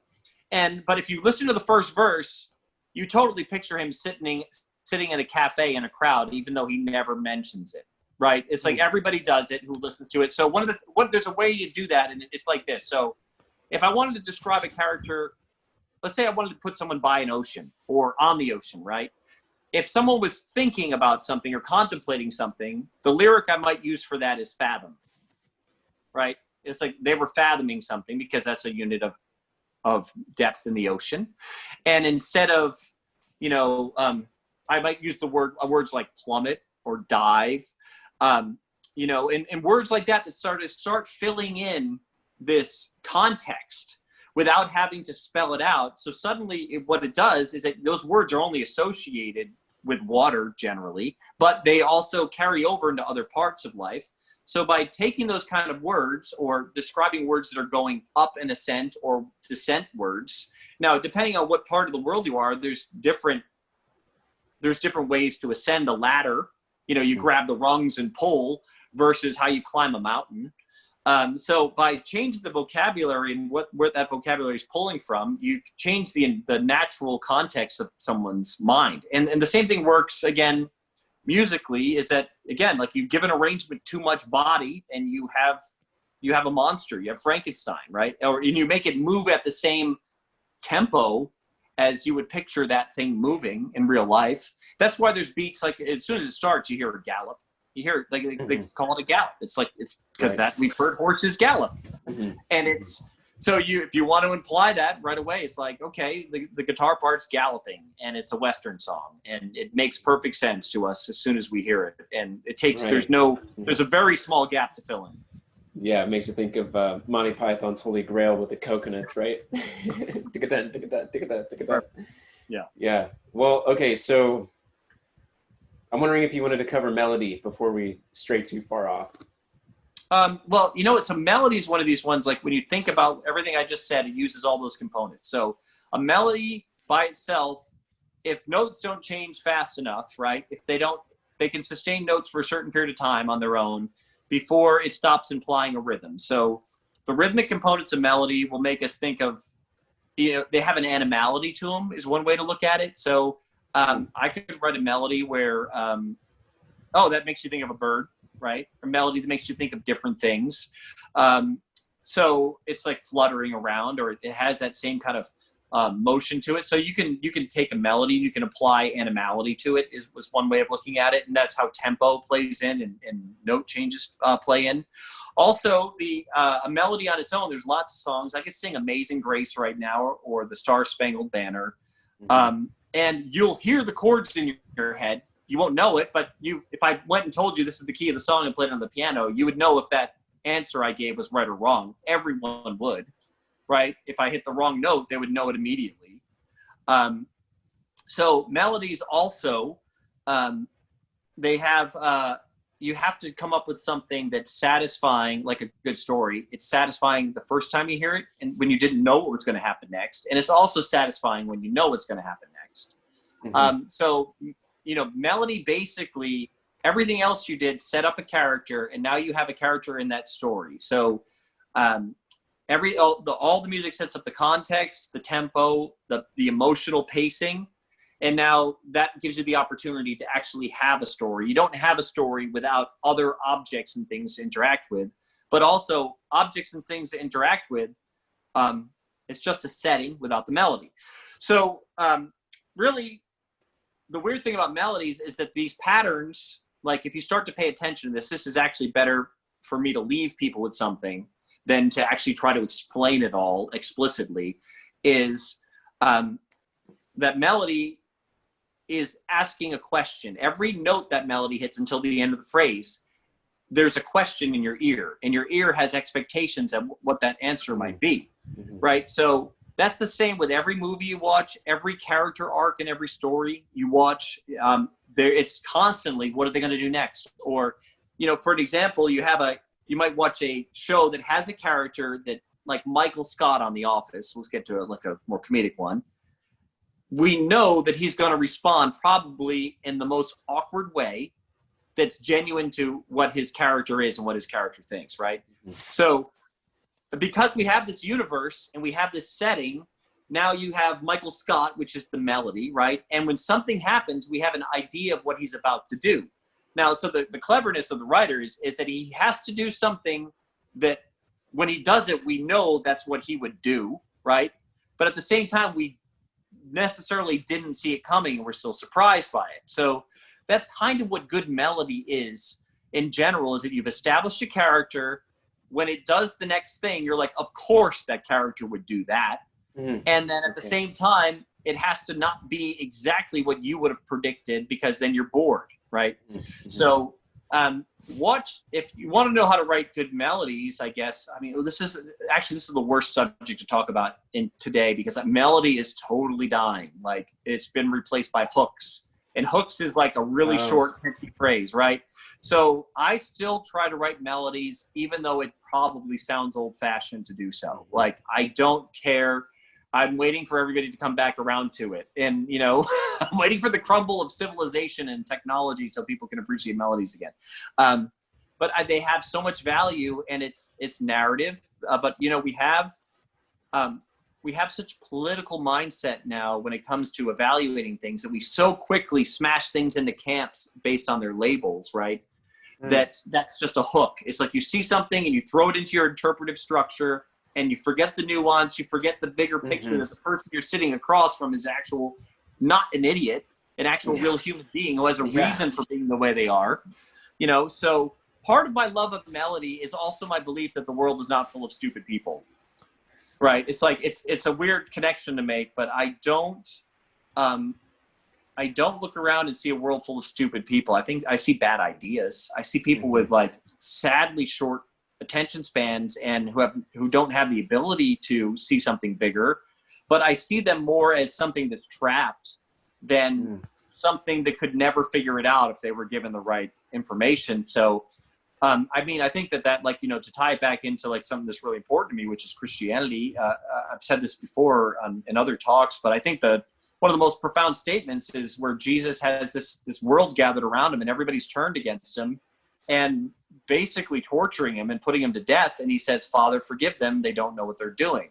B: But if you listen to the first verse, you totally picture him sitting in a cafe in a crowd, even though he never mentions it. Right. It's like everybody does it who listens to it. So there's a way you do that. And it's like this. So if I wanted to describe a character, let's say I wanted to put someone by an ocean or on the ocean, right? If someone was thinking about something or contemplating something, the lyric I might use for that is fathom, right? It's like they were fathoming something because that's a unit of depth in the ocean. And instead of, I might use words like plummet or dive, and words like that to start filling in this context without having to spell it out. So suddenly what it does is that those words are only associated with water generally, but they also carry over into other parts of life. So by taking those kind of words or describing words that are going up an ascent or descent words, now depending on what part of the world you are, there's different ways to ascend a ladder. You know, you grab the rungs and pull versus how you climb a mountain. So by changing the vocabulary and where that vocabulary is pulling from, you change the natural context of someone's mind. And the same thing works again musically, is that again, like you give an arrangement too much body and you have a monster, you have Frankenstein, right? And you make it move at the same tempo as you would picture that thing moving in real life. That's why there's beats, like as soon as it starts, you hear a gallop. You hear it, like they call it a gallop. It's because that we've heard horses gallop, and it's so if you want to imply that right away, it's like, okay, the guitar part's galloping, and it's a Western song, and it makes perfect sense to us as soon as we hear it. And it takes there's a very small gap to fill in.
A: Yeah, it makes you think of Monty Python's Holy Grail with the coconuts, right?
B: Yeah.
A: Yeah. Well, okay, so I'm wondering if you wanted to cover melody before we stray too far off.
B: Well, you know what? So melody is one of these ones, like when you think about everything I just said, it uses all those components. So a melody by itself, if notes don't change fast enough, right? If they can sustain notes for a certain period of time on their own before it stops implying a rhythm. So the rhythmic components of melody will make us think of, you know, they have an animality to them is one way to look at it. So I could write a melody where, that makes you think of a bird, right? A melody that makes you think of different things. So it's like fluttering around, or it has that same kind of motion to it. So you can take a melody, you can apply animality to it, was one way of looking at it. And that's how tempo plays in and note changes play in. Also, a melody on its own, there's lots of songs. I could sing Amazing Grace right now, or the Star Spangled Banner. And you'll hear the chords in your head. You won't know it, but if I went and told you this is the key of the song and played it on the piano, you would know if that answer I gave was right or wrong. Everyone would, right? If I hit the wrong note, they would know it immediately. So melodies also, they have, you have to come up with something that's satisfying, like a good story. It's satisfying the first time you hear it and when you didn't know what was going to happen next. And it's also satisfying when you know what's going to happen next. So, you know, melody, basically everything else you did set up a character, and now you have a character in that story. So all the music sets up the context, the tempo, the emotional pacing. And now that gives you the opportunity to actually have a story. You don't have a story without other objects and things to interact with, but also objects and things to interact with. It's just a setting without the melody. So really, the weird thing about melodies is that these patterns, like if you start to pay attention to this is actually better for me to leave people with something than to actually try to explain it all explicitly, is that melody is asking a question. Every note that melody hits until the end of the phrase, there's a question in your ear, and your ear has expectations of what that answer might be, right? So that's the same with every movie you watch, every character arc in every story you watch. It's constantly, what are they going to do next? Or, you know, for an example, you might watch a show that has a character that, like Michael Scott on The Office. Let's get to like a more comedic one. We know that he's going to respond probably in the most awkward way that's genuine to what his character is and what his character thinks, right? So because we have this universe and we have this setting, now you have Michael Scott, which is the melody, right? And when something happens, we have an idea of what he's about to do. Now, so the cleverness of the writers is that he has to do something that when he does it, we know that's what he would do, right? But at the same time, we necessarily didn't see it coming and we're still surprised by it. So that's kind of what good melody is in general, is that you've established a character. When it does the next thing, you're like, of course that character would do that. And then at the same time, it has to not be exactly what you would have predicted, because then you're bored, right? So if you want to know how to write good melodies, I guess, I mean, this is the worst subject to talk about in today, because that melody is totally dying. Like, it's been replaced by hooks, and hooks is like a really short, pithy phrase, right? So I still try to write melodies, even though it probably sounds old-fashioned to do so. Like, I don't care. I'm waiting for everybody to come back around to it. And, you know, I'm waiting for the crumble of civilization and technology so people can appreciate melodies again. But they have so much value, and it's narrative. But, you know, we have such political mindset now when it comes to evaluating things that we so quickly smash things into camps based on their labels, right? That's just a hook. It's like you see something and you throw it into your interpretive structure and you forget the nuance, you forget the bigger picture that the person you're sitting across from is actual, not an idiot, an actual real human being who has a reason for being the way they are. You know, so part of my love of melody is also my belief that the world is not full of stupid people. Right. It's like, it's a weird connection to make, but I don't look around and see a world full of stupid people. I think I see bad ideas. I see people with like sadly short attention spans and who don't have the ability to see something bigger, but I see them more as something that's trapped than something that could never figure it out if they were given the right information. So, I mean, I think that like, you know, to tie it back into like something that's really important to me, which is Christianity. I've said this before in other talks, but I think that one of the most profound statements is where Jesus has this world gathered around him and everybody's turned against him and basically torturing him and putting him to death. And he says, Father, forgive them. They don't know what they're doing.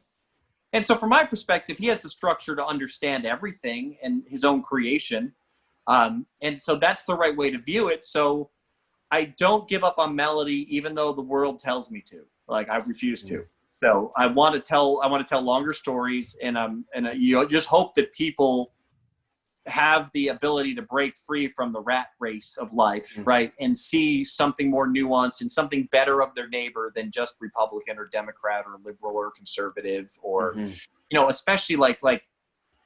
B: And so from my perspective, he has the structure to understand everything and his own creation. And so that's the right way to view it. So I don't give up on melody, even though the world tells me to. Like, I refuse to. So I want to tell longer stories, and you just hope that people have the ability to break free from the rat race of life, right, and see something more nuanced and something better of their neighbor than just Republican or Democrat or liberal or conservative, or you know, especially like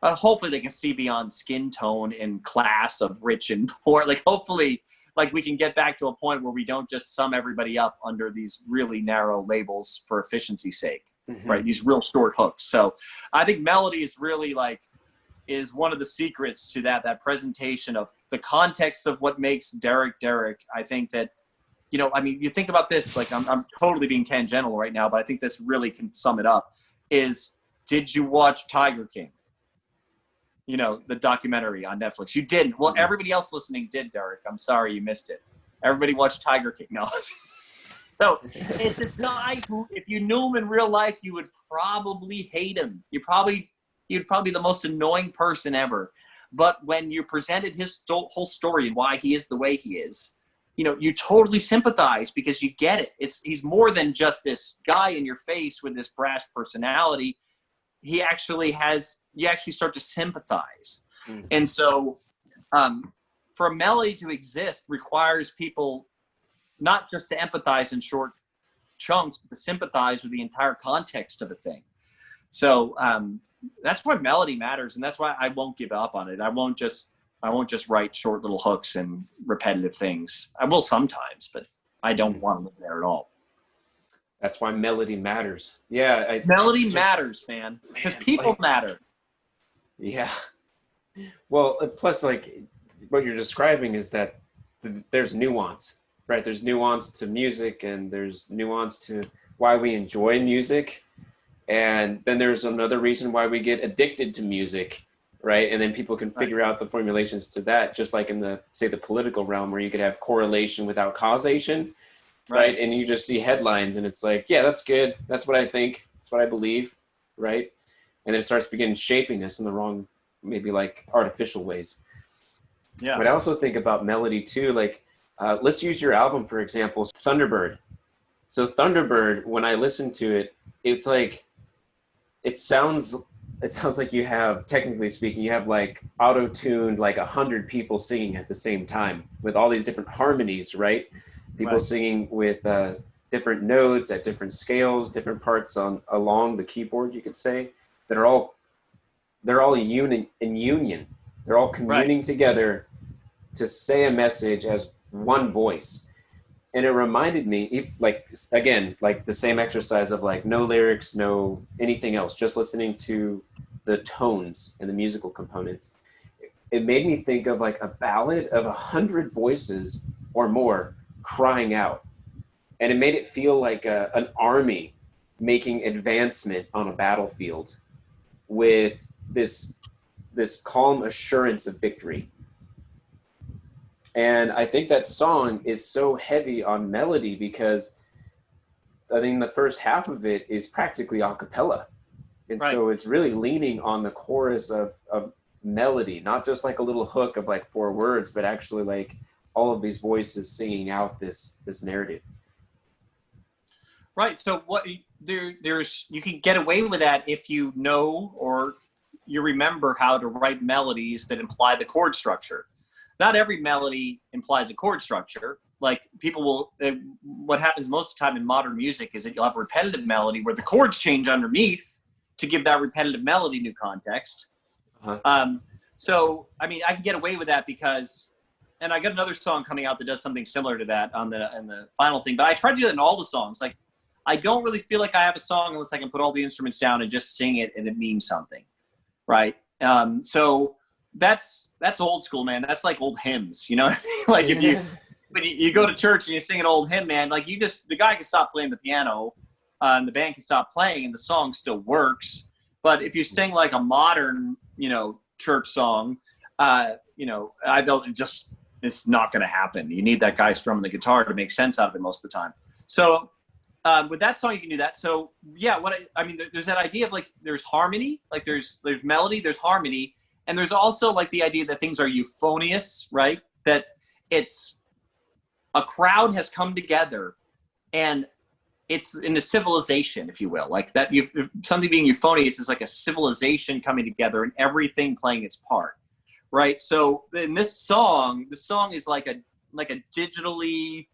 B: hopefully they can see beyond skin tone and class of rich and poor. Like, hopefully, like, we can get back to a point where we don't just sum everybody up under these really narrow labels for efficiency's sake, right? These real short hooks. So I think melody is really is one of the secrets to that presentation of the context of what makes Derek. I think that, you know, I mean, you think about this, like, I'm totally being tangential right now, but I think this really can sum it up, is, did you watch Tiger King? You know, the documentary on Netflix. You didn't. Well, everybody else listening did, Derek. I'm sorry you missed it. Everybody watched Tiger King. No. So it's a guy who, if you knew him in real life, you would probably hate him. You'd probably be the most annoying person ever. But when you presented his whole story and why he is the way he is, you know, you totally sympathize because you get it. He's more than just this guy in your face with this brash personality. You actually start to sympathize. And so for a melody to exist requires people not just to empathize in short chunks, but to sympathize with the entire context of a thing. So that's why melody matters, and that's why I won't give up on it. I won't just write short little hooks and repetitive things. I will sometimes, but I don't want to live there at all.
A: That's why melody matters. Yeah.
B: Melody matters, man. Because people matter.
A: Yeah. Well, plus, like, what you're describing is that there's nuance, right? There's nuance to music, and there's nuance to why we enjoy music. And then there's another reason why we get addicted to music, right? And then people can figure out the formulations to that, just like in the political realm, where you could have correlation without causation. Right. And you just see headlines and it's like, yeah, that's good. That's what I think. That's what I believe. Right. And then it starts shaping us in the wrong, maybe like artificial ways. Yeah. But I also think about melody too. Like, let's use your album, for example, Thunderbird. So Thunderbird, when I listen to it, it's like, it sounds like you have, technically speaking, you have like auto-tuned like 100 people singing at the same time with all these different harmonies, right? People singing with different notes at different scales, different parts along the keyboard, you could say, that are all in union. They're all communing together to say a message as one voice. And it reminded me, like, again, like the same exercise of like no lyrics, no anything else, just listening to the tones and the musical components. It made me think of like a ballad of 100 voices or more crying out. And it made it feel like an army making advancement on a battlefield with this calm assurance of victory. And I think that song is so heavy on melody because I think the first half of it is practically a cappella. And so it's really leaning on the chorus of melody, not just like a little hook of like 4 words, but actually like all of these voices singing out this narrative.
B: Right. So what there's you can get away with that if you know or you remember how to write melodies that imply the chord structure. Not every melody implies a chord structure. Like people will, what happens most of the time in modern music is that you'll have a repetitive melody where the chords change underneath to give that repetitive melody new context. So, I mean, I can get away with that because, and I got another song coming out that does something similar to that in the final thing, but I try to do that in all the songs. Like, I don't really feel like I have a song unless I can put all the instruments down and just sing it and it means something, right? So that's old school, man. That's like old hymns, you know? Like if you go to church and you sing an old hymn, man, like the guy can stop playing the piano and the band can stop playing and the song still works. But if you sing like a modern, church song, it's not going to happen. You need that guy strumming the guitar to make sense out of it most of the time. So with that song, you can do that. So yeah, there's that idea of like, there's harmony, like there's melody, there's harmony. And there's also like the idea that things are euphonious, right? That it's a crowd has come together and it's in a civilization, if you will, like that. Something being euphonious is like a civilization coming together and everything playing its part, right? So in the song is like a digitally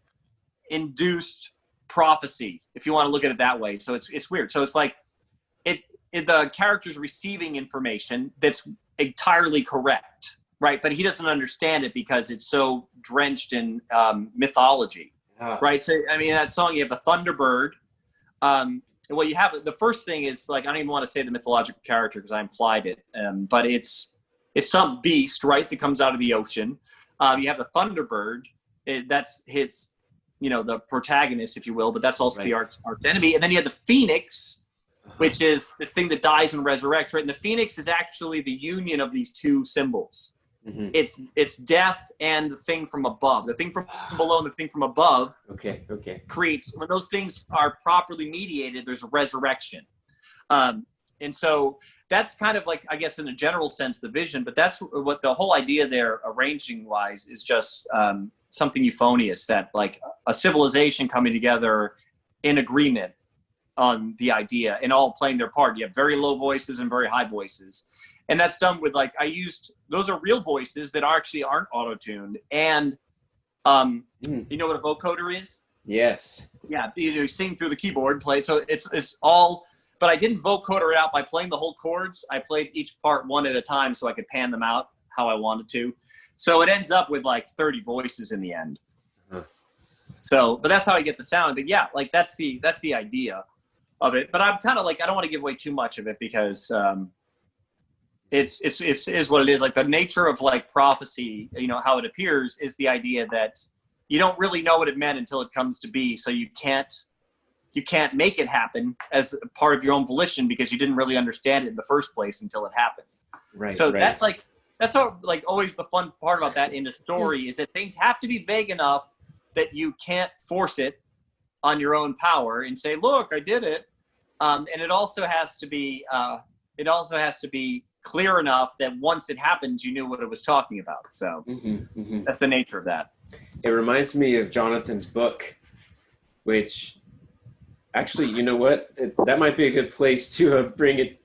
B: induced prophecy, if you want to look at it that way. So it's weird. So it's like the character's receiving information that's entirely correct, right? But he doesn't understand it because it's so drenched in mythology. Right. So, I mean, that song, you have the Thunderbird. Well, you have the first thing is like, I don't even want to say the mythological character because I implied it. But it's some beast, right, that comes out of the ocean. You have the Thunderbird. That's his, the protagonist, if you will, but that's also the arch enemy. And then you have the Phoenix, which is the thing that dies and resurrects, right? And the Phoenix is actually the union of these two symbols. Mm-hmm. It's death and the thing from above. The thing from below and the thing from above creates, when those things are properly mediated, there's a resurrection. And so that's kind of like, I guess in a general sense, the vision, but that's what the whole idea there, arranging wise, is just something euphonious, that like a civilization coming together in agreement on the idea and all playing their part. You have very low voices and very high voices. And that's done with like, those are real voices that actually aren't auto-tuned. And you know what a vocoder is?
A: Yes.
B: Yeah, you sing through the keyboard, play. So it's all, but I didn't vocoder it out by playing the whole chords. I played each part one at a time so I could pan them out how I wanted to. So it ends up with like 30 voices in the end. Uh-huh. So, but that's how I get the sound. But yeah, like that's the idea of it. But I'm kind of like, I don't want to give away too much of it because it's what it is. Like the nature of like prophecy, how it appears is the idea that you don't really know what it meant until it comes to be. So you can't make it happen as part of your own volition because you didn't really understand it in the first place until it happened. Right. So that's how like always the fun part about that in a story is that things have to be vague enough that you can't force it on your own power and say, look, I did it. And it also has to be clear enough that once it happens, you knew what it was talking about. So that's the nature of that.
A: It reminds me of Jonathan's book, which actually, you know what? That might be a good place to bring it,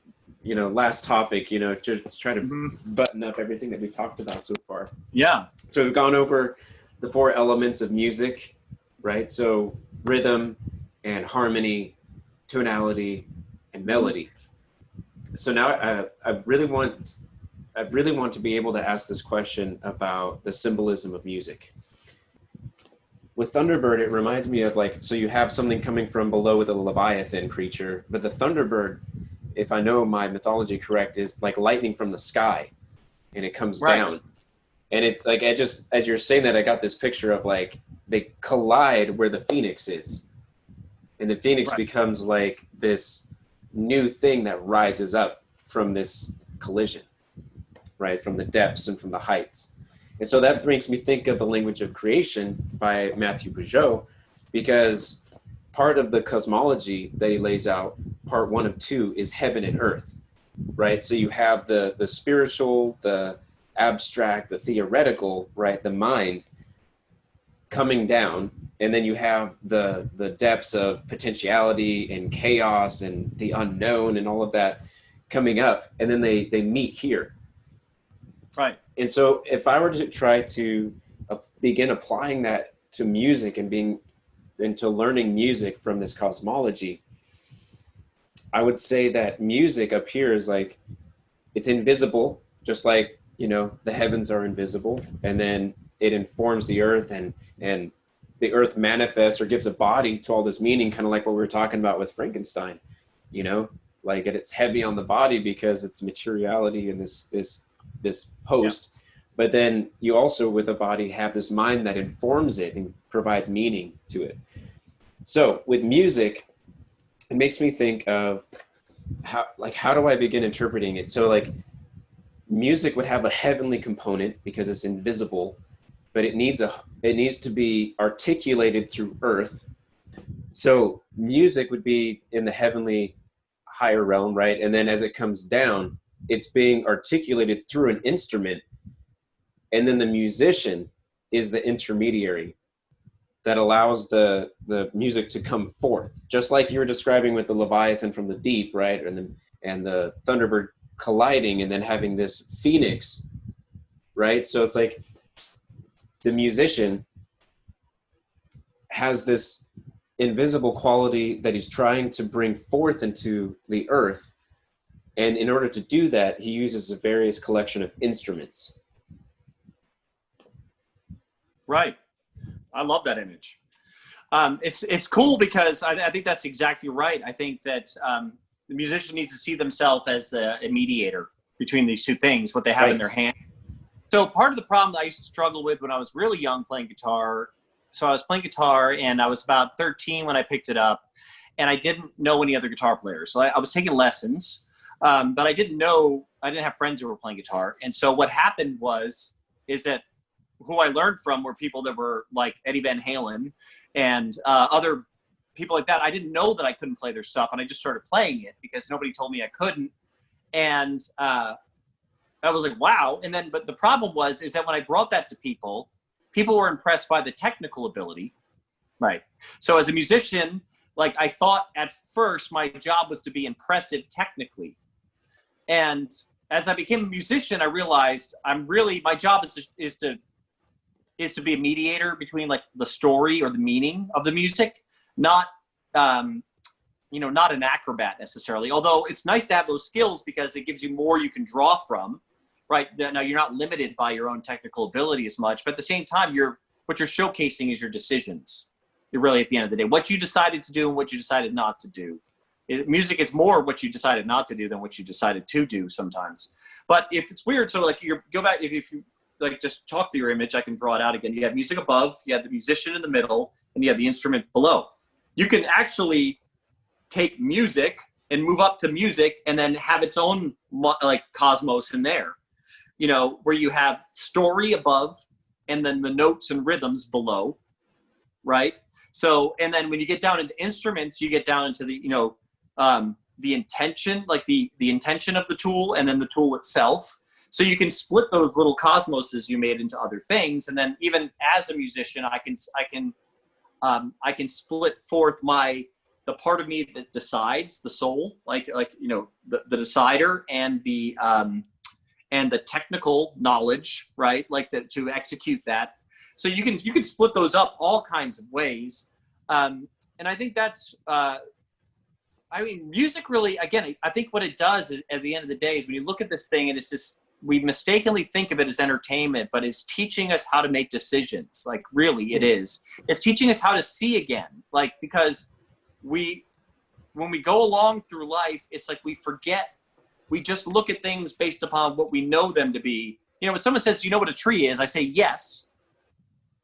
A: last topic, to try to button up everything that we've talked about so far.
B: Yeah.
A: So we've gone over the 4 elements of music, right? So rhythm and harmony, tonality, and melody. So now I really want to be able to ask this question about the symbolism of music. With Thunderbird, it reminds me of like, so you have something coming from below with a Leviathan creature, but the Thunderbird, if I know my mythology correct, is like lightning from the sky and it comes down. And it's like, as you're saying that, I got this picture of like they collide where the phoenix is. And the phoenix
B: Right.
A: becomes like this new thing that rises up from this collision, right? From the depths and from the heights. And so that makes me think of The Language of Creation by Matthew Bugeaud, because part of the cosmology that he lays out, part 1 of 2, is heaven and earth, right? So you have the spiritual, the abstract, the theoretical, right? The mind coming down, and then you have the depths of potentiality and chaos and the unknown and all of that coming up, and then they meet here.
B: Right.
A: And so if I were to try to begin applying that to music and to learning music from this cosmology, I would say that music up here is like, it's invisible, just like, you know, the heavens are invisible, and then it informs the earth, and the earth manifests or gives a body to all this meaning, kind of like what we were talking about with Frankenstein, you know, like it's heavy on the body because it's materiality and this host. Yeah. But then you also, with a body, have this mind that informs it and provides meaning to it. So with music, it makes me think of how do I begin interpreting it? So like music would have a heavenly component because it's invisible, but it needs to be articulated through earth. So music would be in the heavenly higher realm, right? And then as it comes down, it's being articulated through an instrument. And then the musician is the intermediary that allows the music to come forth. Just like you were describing with the Leviathan from the deep, right? And the Thunderbird colliding and then having this phoenix, right? So it's like the musician has this invisible quality that he's trying to bring forth into the earth. And in order to do that, he uses a various collection of instruments.
B: Right. I love that image. It's cool because I think that's exactly right. I think that the musician needs to see themselves as a mediator between these two things, what they have in their hand. So part of the problem that I used to struggle with when I was really young playing guitar, so I was playing guitar and I was about 13 when I picked it up, and I didn't know any other guitar players. So I was taking lessons, but I didn't have friends who were playing guitar. And so what happened is that who I learned from were people that were like Eddie Van Halen and other people like that. I didn't know that I couldn't play their stuff, and I just started playing it because nobody told me I couldn't. And I was like, wow. And then, but the problem is that when I brought that to people were impressed by the technical ability, right? So as a musician, like I thought at first my job was to be impressive technically. And as I became a musician, I realized my job is to be a mediator between like the story or the meaning of the music, not not an acrobat necessarily, although it's nice to have those skills because it gives you more you can draw from, right? Now you're not limited by your own technical ability as much, but at the same time, what you're showcasing is your decisions. You're really, at the end of the day, what you decided to do and what you decided not to do. Music is more what you decided not to do than what you decided to do sometimes. But if it's weird, so like go back, if you like just talk through your image, I can draw it out again. You have music above, you have the musician in the middle, and you have the instrument below. You can actually take music and move up to music and then have its own like cosmos in there, where you have story above and then the notes and rhythms below, right? So, and then when you get down into instruments, you get down into the intention, like the intention of the tool and then the tool itself. So you can split those little cosmoses you made into other things. And then even as a musician, I can split forth the part of me that decides, the soul, the decider, and the technical knowledge, right? Like that to execute that. So you can split those up all kinds of ways. And I think that's, music really, again, I think what it does is, at the end of the day, is when you look at this thing and it's just, we mistakenly think of it as entertainment, but it's teaching us how to make decisions. Like really it is. It's teaching us how to see again. Like, because when we go along through life, it's like we forget, we just look at things based upon what we know them to be. When someone says, do you know what a tree is? I say, yes.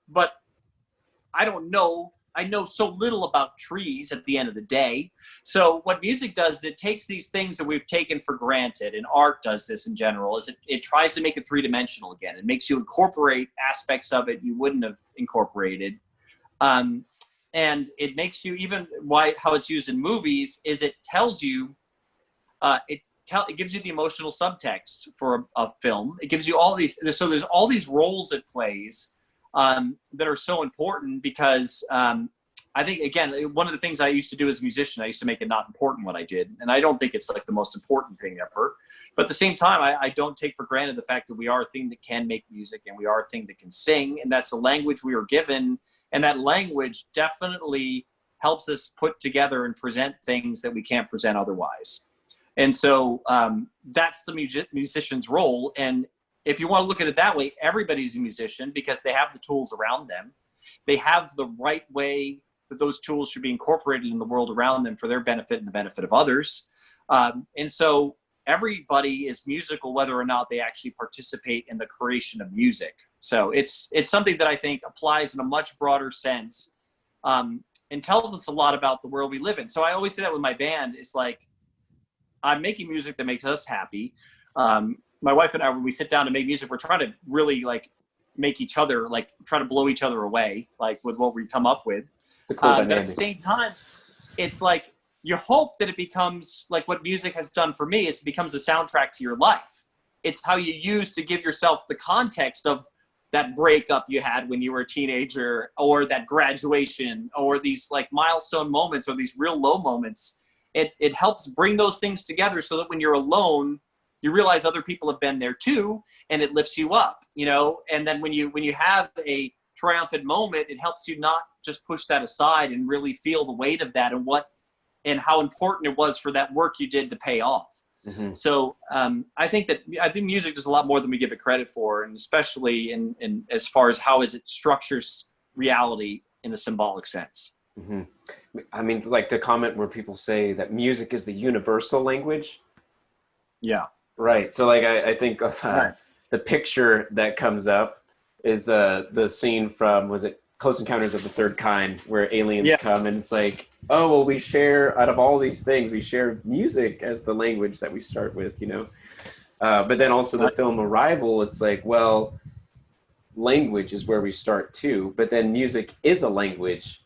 B: But I don't know. I know so little about trees at the end of the day. So what music does is it takes these things that we've taken for granted, and art does this in general, is it tries to make it three-dimensional again. It makes you incorporate aspects of it you wouldn't have incorporated. And it makes you, even how it's used in movies is it tells you, it gives you the emotional subtext for a film. It gives you all these, so there's all these roles it plays that are so important because I think, again, one of the things I used to do as a musician, I used to make it not important what I did. And I don't think it's like the most important thing ever. But at the same time, I don't take for granted the fact that we are a thing that can make music and we are a thing that can sing. And that's the language we were given. And that language definitely helps us put together and present things that we can't present otherwise. And so that's the musician's role. And if you want to look at it that way, everybody's a musician because they have the tools around them. They have the right way that those tools should be incorporated in the world around them for their benefit and the benefit of others. And so everybody is musical, whether or not they actually participate in the creation of music. So it's something that I think applies in a much broader sense and tells us a lot about the world we live in. So I always say that with my band. It's like, I'm making music that makes us happy. My wife and I, when we sit down to make music, we're trying to really like make each other, like try to blow each other away, like with what we come up with.
A: It's a cool
B: But
A: dynamic.
B: at the same time, it's like you hope that it becomes like what music has done for me is it becomes a soundtrack to your life. It's how you use to give yourself the context of that breakup you had when you were a teenager, or that graduation, or these like milestone moments, or these real low moments. It helps bring those things together so that when you're alone, you realize other people have been there too, and it lifts you up, you know? And then when you have a triumphant moment, it helps you not just push that aside and really feel the weight of that and how important it was for that work you did to pay off.
A: Mm-hmm.
B: So I think music does a lot more than we give it credit for, and especially in as far as how it structures reality in a symbolic sense.
A: Mm-hmm. I mean, like the comment where people say that music is the universal language.
B: Yeah.
A: Right. So like, I think of
B: Right.
A: the picture that comes up is the scene from, was it Close Encounters of the Third Kind, where aliens come, and it's like, oh, well, we share, out of all these things, we share music as the language that we start with, you know? But then also the film Arrival, it's like, well, language is where we start too, but then music is a language,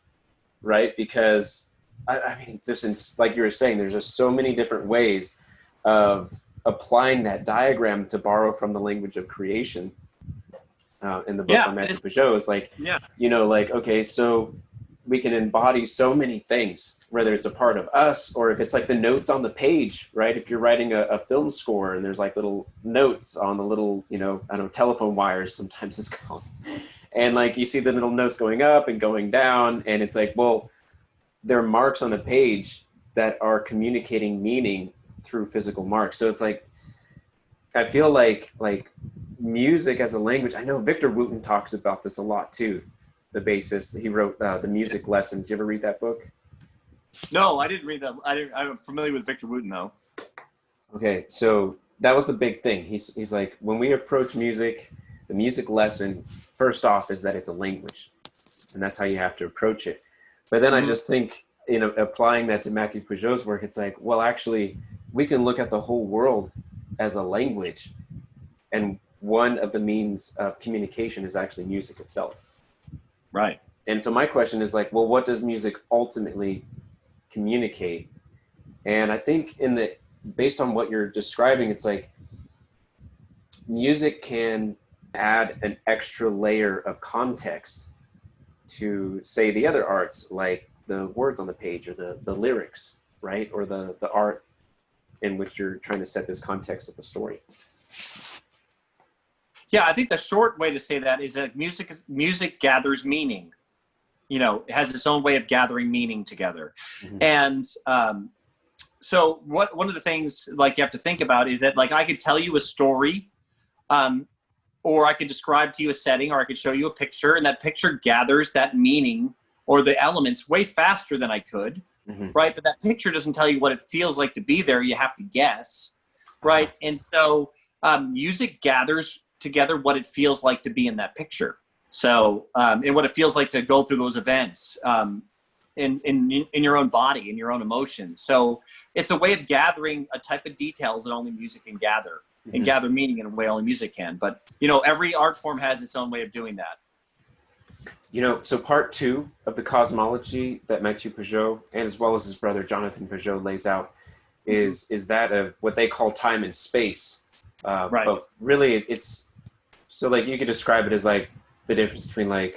A: right? Because, I mean, just like you were saying, there's just so many different ways of applying that diagram to borrow from the language of creation. In the book by Matthew Peugeot is like, you know, like, okay, so we can embody so many things, whether it's a part of us or if it's like the notes on the page, right? If you're writing a film score and there's like little notes on the little, you know, I don't know, telephone wires sometimes it's called. And like you see the little notes going up and going down, and it's like, well, there are marks on the page that are communicating meaning through physical marks. So it's like, I feel like music as a language, I know Victor Wooten talks about this a lot too, the bassist. He wrote The Music Lessons. Did you ever read that book?
B: No, I didn't read that. I'm familiar with Victor Wooten though.
A: Okay, so that was the big thing. He's like, when we approach music, the music lesson, first off, is that it's a language. And that's how you have to approach it. But then I just think, you know, applying that to Matthew Peugeot's work, it's like, well, actually, we can look at the whole world as a language. And one of the means of communication is actually music itself.
B: Right.
A: And so my question is like, well, what does music ultimately communicate? And I think based on what you're describing, it's like music can add an extra layer of context to, say, the other arts, like the words on the page or the lyrics, right? Or the art in which you're trying to set this context of the story.
B: Yeah, I think the short way to say that is that music gathers meaning. You know, it has its own way of gathering meaning together. Mm-hmm. And so one of the things like you have to think about is that like I could tell you a story, or I could describe to you a setting, or I could show you a picture, and that picture gathers that meaning or the elements way faster than I could, right? But that picture doesn't tell you what it feels like to be there. You have to guess, right? And so music gathers together what it feels like to be in that picture. So, and what it feels like to go through those events in your own body, in your own emotions. So it's a way of gathering a type of details that only music can gather, and gather meaning in a way only music can. But, you know, every art form has its own way of doing that.
A: You know, so part 2 of the cosmology that Mathieu Peugeot, and as well as his brother Jonathan Peugeot, lays out is that of what they call time and space.
B: Right.
A: But really, it's, so like you could describe it as like the difference between like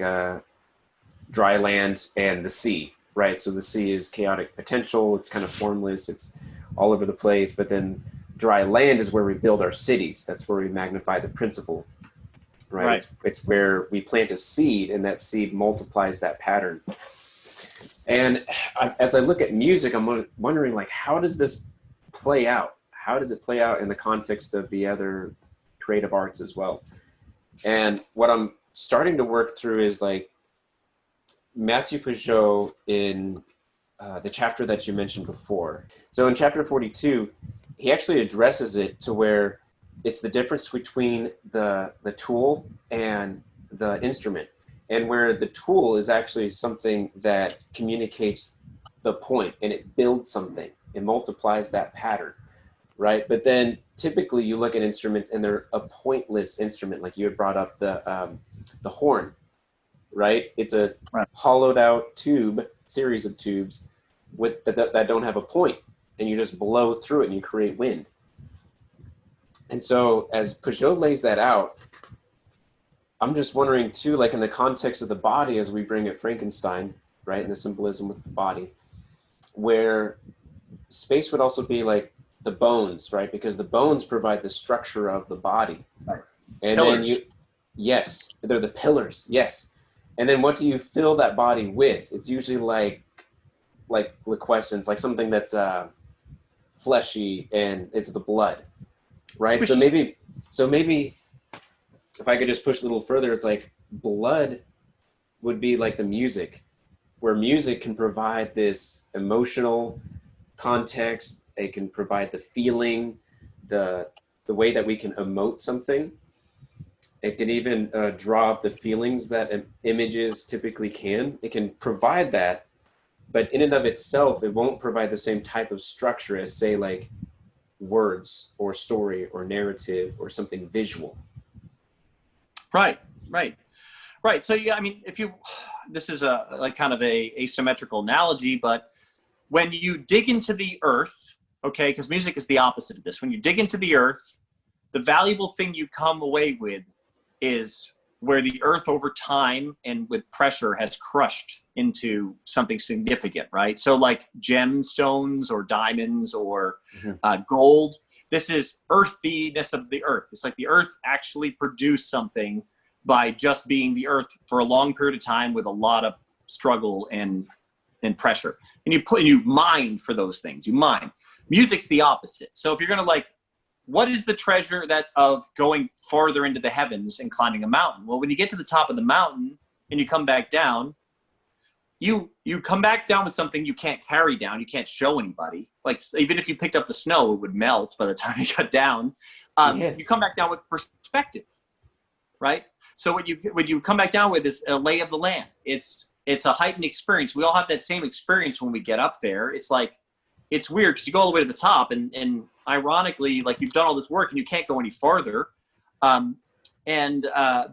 A: dry land and the sea, right? So the sea is chaotic potential, it's kind of formless, it's all over the place, but then dry land is where we build our cities. That's where we magnify the principle, right? It's where we plant a seed, and that seed multiplies that pattern. And as I look at music, I'm wondering, like, how does this play out? How does it play out in the context of the other creative arts as well? And what I'm starting to work through is like Mathieu Peugeot in the chapter that you mentioned before. So in chapter 42, he actually addresses it to where it's the difference between the tool and the instrument, and where the tool is actually something that communicates the point, and it builds something, it multiplies that pattern, right? But then typically you look at instruments and they're a pointless instrument, like you had brought up the horn, right? It's a hollowed out tube, series of tubes with that don't have a point, and you just blow through it and you create wind. And so as Peugeot lays that out, I'm just wondering too, like in the context of the body, as we bring it Frankenstein, right, and the symbolism with the body, where space would also be like the bones, right? Because the bones provide the structure of the body.
B: Right.
A: And
B: pillars.
A: then yes, they're the pillars, yes. And then what do you fill that body with? It's usually like liquescence, like something that's fleshy, and it's the blood, right? So maybe if I could just push a little further, it's like blood would be like the music, where music can provide this emotional context. It can provide the feeling, the way that we can emote something. It can even draw up the feelings that images typically can. It can provide that, but in and of itself, it won't provide the same type of structure as, say, like words or story or narrative or something visual. Right.
B: So yeah, I mean, this is a like kind of a asymmetrical analogy, but when you dig into the earth, okay, because music is the opposite of this. When you dig into the earth, the valuable thing you come away with is where the earth over time and with pressure has crushed into something significant, right? So like gemstones or diamonds or gold, this is earthiness of the earth. It's like the earth actually produced something by just being the earth for a long period of time with a lot of struggle and pressure. And you mine for those things, you mine. Music's the opposite. So if you're gonna like, what is the treasure of going farther into the heavens and climbing a mountain? Well, when you get to the top of the mountain and you come back down, you come back down with something you can't carry down. You can't show anybody. Like even if you picked up the snow, it would melt by the time you got down. You come back down with perspective, right? So what you come back down with is a lay of the land. It's a heightened experience. We all have that same experience when we get up there. It's like, it's weird because you go all the way to the top and ironically, like you've done all this work and you can't go any farther. But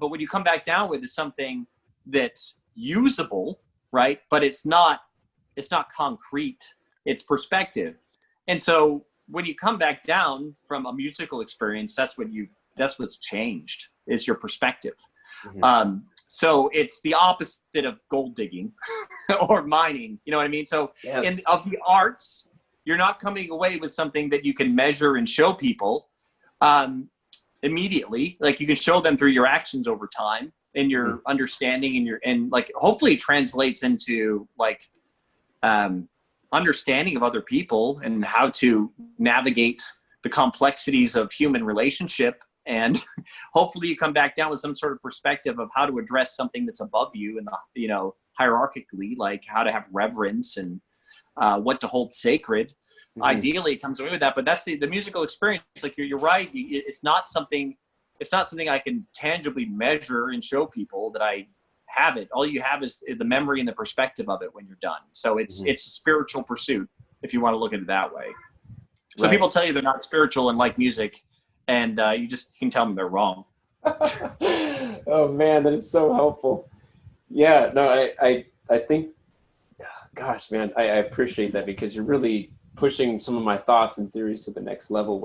B: what you come back down with is something that's usable, right? But it's not concrete. It's perspective. And so when you come back down from a musical experience, that's what's changed. It's your perspective. Mm-hmm. So it's the opposite of gold digging or mining. You know what I mean? So yes. Of the arts, you're not coming away with something that you can measure and show people immediately. Like you can show them through your actions over time and your understanding and like hopefully it translates into like understanding of other people and how to navigate the complexities of human relationship. And hopefully you come back down with some sort of perspective of how to address something that's above you and, hierarchically, like how to have reverence and what to hold sacred. Mm-hmm. Ideally it comes away with that, but that's the musical experience. Like you're right. It's not something I can tangibly measure and show people that I have it. All you have is the memory and the perspective of it when you're done. So it's a spiritual pursuit, if you want to look at it that way. So people tell you they're not spiritual and like music, and you can tell them they're wrong.
A: Oh man, that is so helpful. Yeah, no, I think, gosh, man, I appreciate that, because you're really pushing some of my thoughts and theories to the next level,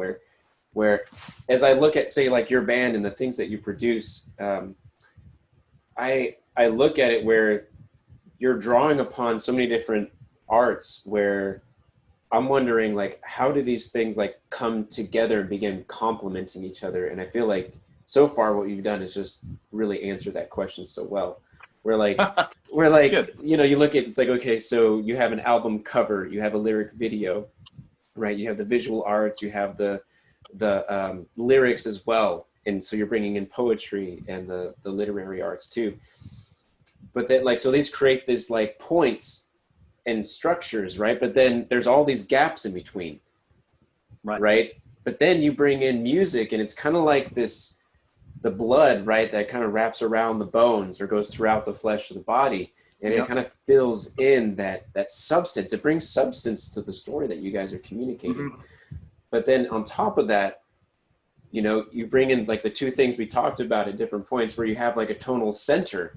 A: where as I look at, say, like your band and the things that you produce, I look at it where you're drawing upon so many different arts, where I'm wondering, like, how do these things like come together and begin complementing each other? And I feel like so far what you've done is just really answer that question so well. We're like, you know, you look at, it's like, okay, so you have an album cover, you have a lyric video, right? You have the visual arts, you have the lyrics as well. And so you're bringing in poetry and the literary arts too. But then, like, so these create this like points and structures, right? But then there's all these gaps in between, right? But then you bring in music, and it's kind of like this, the blood, right, that kind of wraps around the bones or goes throughout the flesh of the body, and it kind of fills in that substance. It brings substance to the story that you guys are communicating. But then on top of that, you know, you bring in like the two things we talked about at different points, where you have like a tonal center,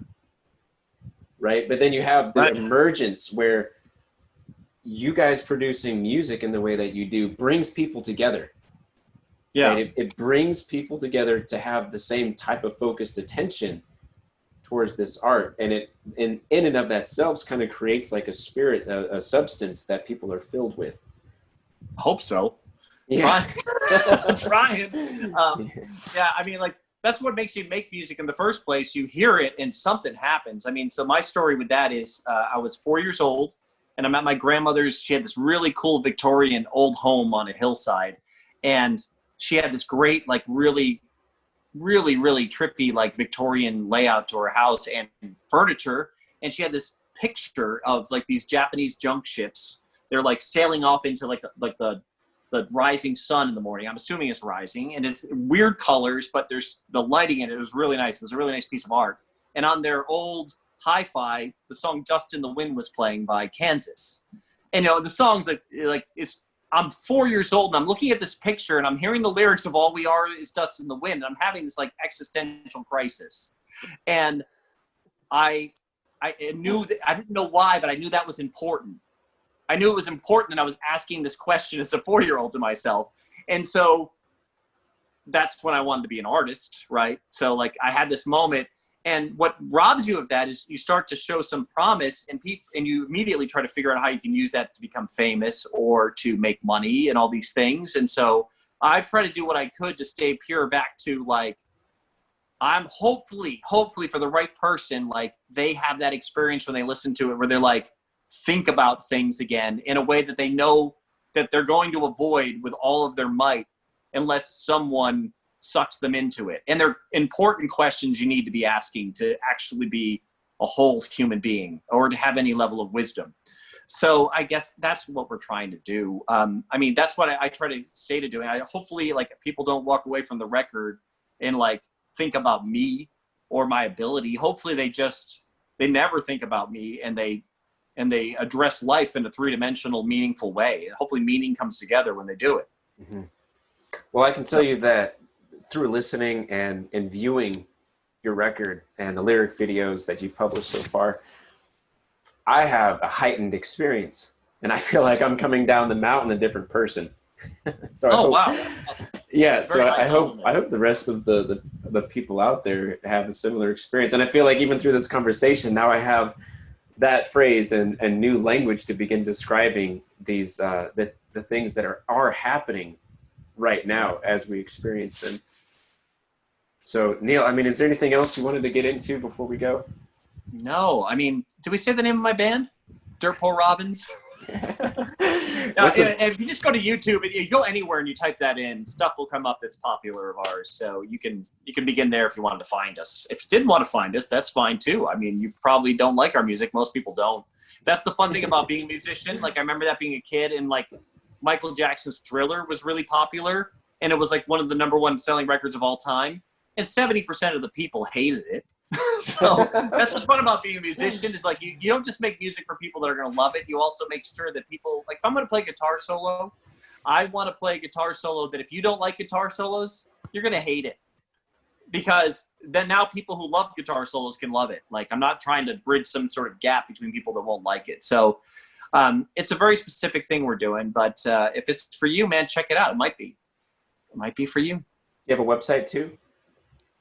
A: right? But then you have the emergence, where you guys producing music in the way that you do brings people together. Yeah, right? It brings people together to have the same type of focused attention towards this art, and it in and of that self kind of creates like a spirit, a substance that people are filled with.
B: Hope so.
A: Yeah,
B: trying. Yeah, I mean, like, that's what makes you make music in the first place. You hear it and something happens. I mean, so my story with that is I was 4 years old, and I'm at my grandmother's. She had this really cool Victorian old home on a hillside, and she had this great, like, really trippy, like, Victorian layout to her house and furniture. And she had this picture of like these Japanese junk ships. They're like sailing off into like the rising sun in the morning. I'm assuming it's rising, and it's weird colors, but there's the lighting in it. It was really nice. It was a really nice piece of art. And on their old hi-fi, the song "Dust in the Wind" was playing by Kansas. And, you know, the song's like it's, I'm 4 years old, and I'm looking at this picture, and I'm hearing the lyrics of "All we are is dust in the wind." And I'm having this like existential crisis. And I knew that, I didn't know why, but I knew that was important. I knew it was important, and I was asking this question as a 4-year-old to myself. And so that's when I wanted to be an artist, right? So like I had this moment, and what robs you of that is you start to show some promise, and you immediately try to figure out how you can use that to become famous or to make money and all these things. And so I tried to do what I could to stay pure back to, like, I'm hopefully for the right person, like, they have that experience when they listen to it, where they're like, think about things again in a way that they know that they're going to avoid with all of their might, unless someone sucks them into it. And they're important questions you need to be asking to actually be a whole human being or to have any level of wisdom. So I guess that's what we're trying to do. I mean, that's what I try to stay to doing. Hopefully, like, people don't walk away from the record and like think about me or my ability. Hopefully they never think about me, and they address life in a three-dimensional, meaningful way. And hopefully meaning comes together when they do it.
A: Mm-hmm. Well, I can tell you that through listening and viewing your record and the lyric videos that you've published so far, I have a heightened experience, and I feel like I'm coming down the mountain a different person. So
B: wow, that's awesome.
A: Yeah, so I hope the rest of the people out there have a similar experience. And I feel like even through this conversation, now I have that phrase and new language to begin describing these the things that are happening right now as we experience them. So Neil, I mean, is there anything else you wanted to get into before we go?
B: No, I mean, did we say the name of my band? Dirt Poor Robins? Now, if you just go to YouTube, you go anywhere and you type that in, stuff will come up that's popular of ours. So you can begin there if you wanted to find us. If you didn't want to find us, that's fine too. I mean, you probably don't like our music. Most people don't. That's the fun thing about being a musician. Like, I remember that being a kid, and like Michael Jackson's Thriller was really popular, and it was like one of the #1 selling records of all time. And 70% of the people hated it. So that's what's fun about being a musician is like you don't just make music for people that are going to love it. You also make sure that people, like if I'm going to play guitar solo, I want to play a guitar solo that if you don't like guitar solos, you're going to hate it. Because then now people who love guitar solos can love it. Like I'm not trying to bridge some sort of gap between people that won't like it. So it's a very specific thing we're doing. But if it's for you, man, check it out. It might be. It might be for you.
A: You have a website too?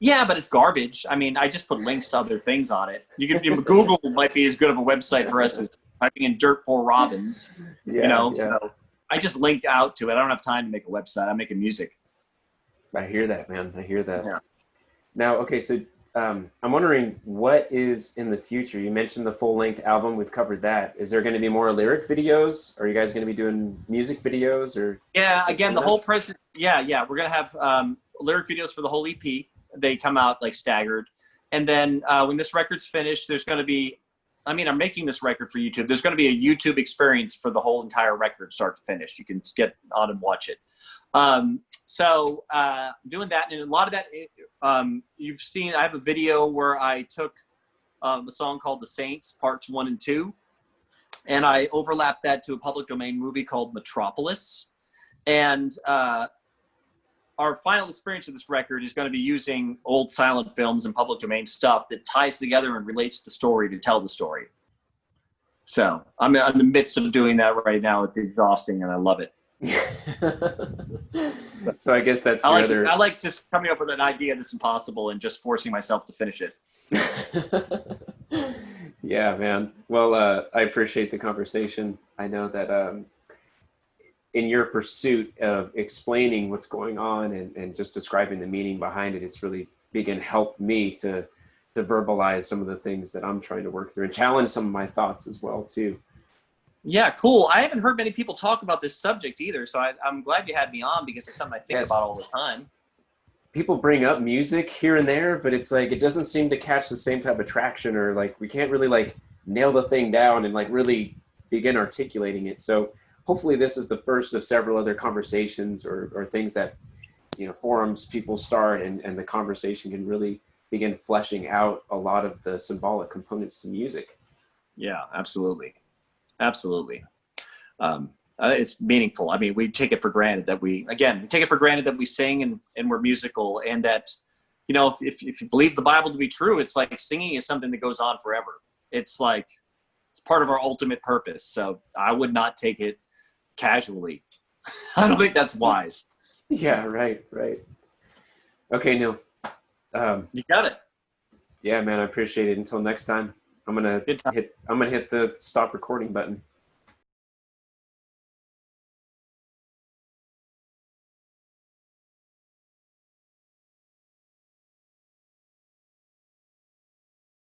B: Yeah, but it's garbage. I mean, I just put links to other things on it. Google might be as good of a website for us as typing in Dirt Poor Robins.
A: Yeah.
B: So I just link out to it. I don't have time to make a website. I'm making music.
A: I hear that, man. I hear that.
B: Yeah.
A: Now, okay, so I'm wondering what is in the future. You mentioned the full-length album. We've covered that. Is there going to be more lyric videos? Are you guys going to be doing music videos? Or
B: yeah, again, the whole process. Yeah. We're going to have lyric videos for the whole EP. They come out like staggered. And then when this record's finished, there's going to be, I'm making this record for YouTube. There's going to be a YouTube experience for the whole entire record, start to finish. You can get on and watch it. So doing that, and a lot of that, you've seen, I have a video where I took a song called The Saints, Parts 1 and 2, and I overlapped that to a public domain movie called Metropolis. And our final experience of this record is going to be using old silent films and public domain stuff that ties together and relates the story to tell the story. So I'm in the midst of doing that right now. It's exhausting and I love it.
A: So I guess that's
B: I like just coming up with an idea that's impossible and just forcing myself to finish it.
A: Yeah, man. Well, I appreciate the conversation. I know that in your pursuit of explaining what's going on and just describing the meaning behind it, it's really begun helped me to verbalize some of the things that I'm trying to work through and challenge some of my thoughts as well too.
B: Yeah, cool. I haven't heard many people talk about this subject either, so I'm glad you had me on because it's something I think about all the time. People
A: bring up music here and there, but it's like it doesn't seem to catch the same type of traction, or like we can't really like nail the thing down and like really begin articulating it. So hopefully this is the first of several other conversations or things that, forums people start and the conversation can really begin fleshing out a lot of the symbolic components to music. Yeah, absolutely. Absolutely. It's meaningful. I mean, we take it for granted that we sing and we're musical, and that, if you believe the Bible to be true, it's like singing is something that goes on forever. It's like, it's part of our ultimate purpose. So I would not take it casually. I don't think that's wise. Yeah, right. Okay, Neil. You got it. Yeah, man, I appreciate it. Until next time, I'm gonna hit the stop recording button.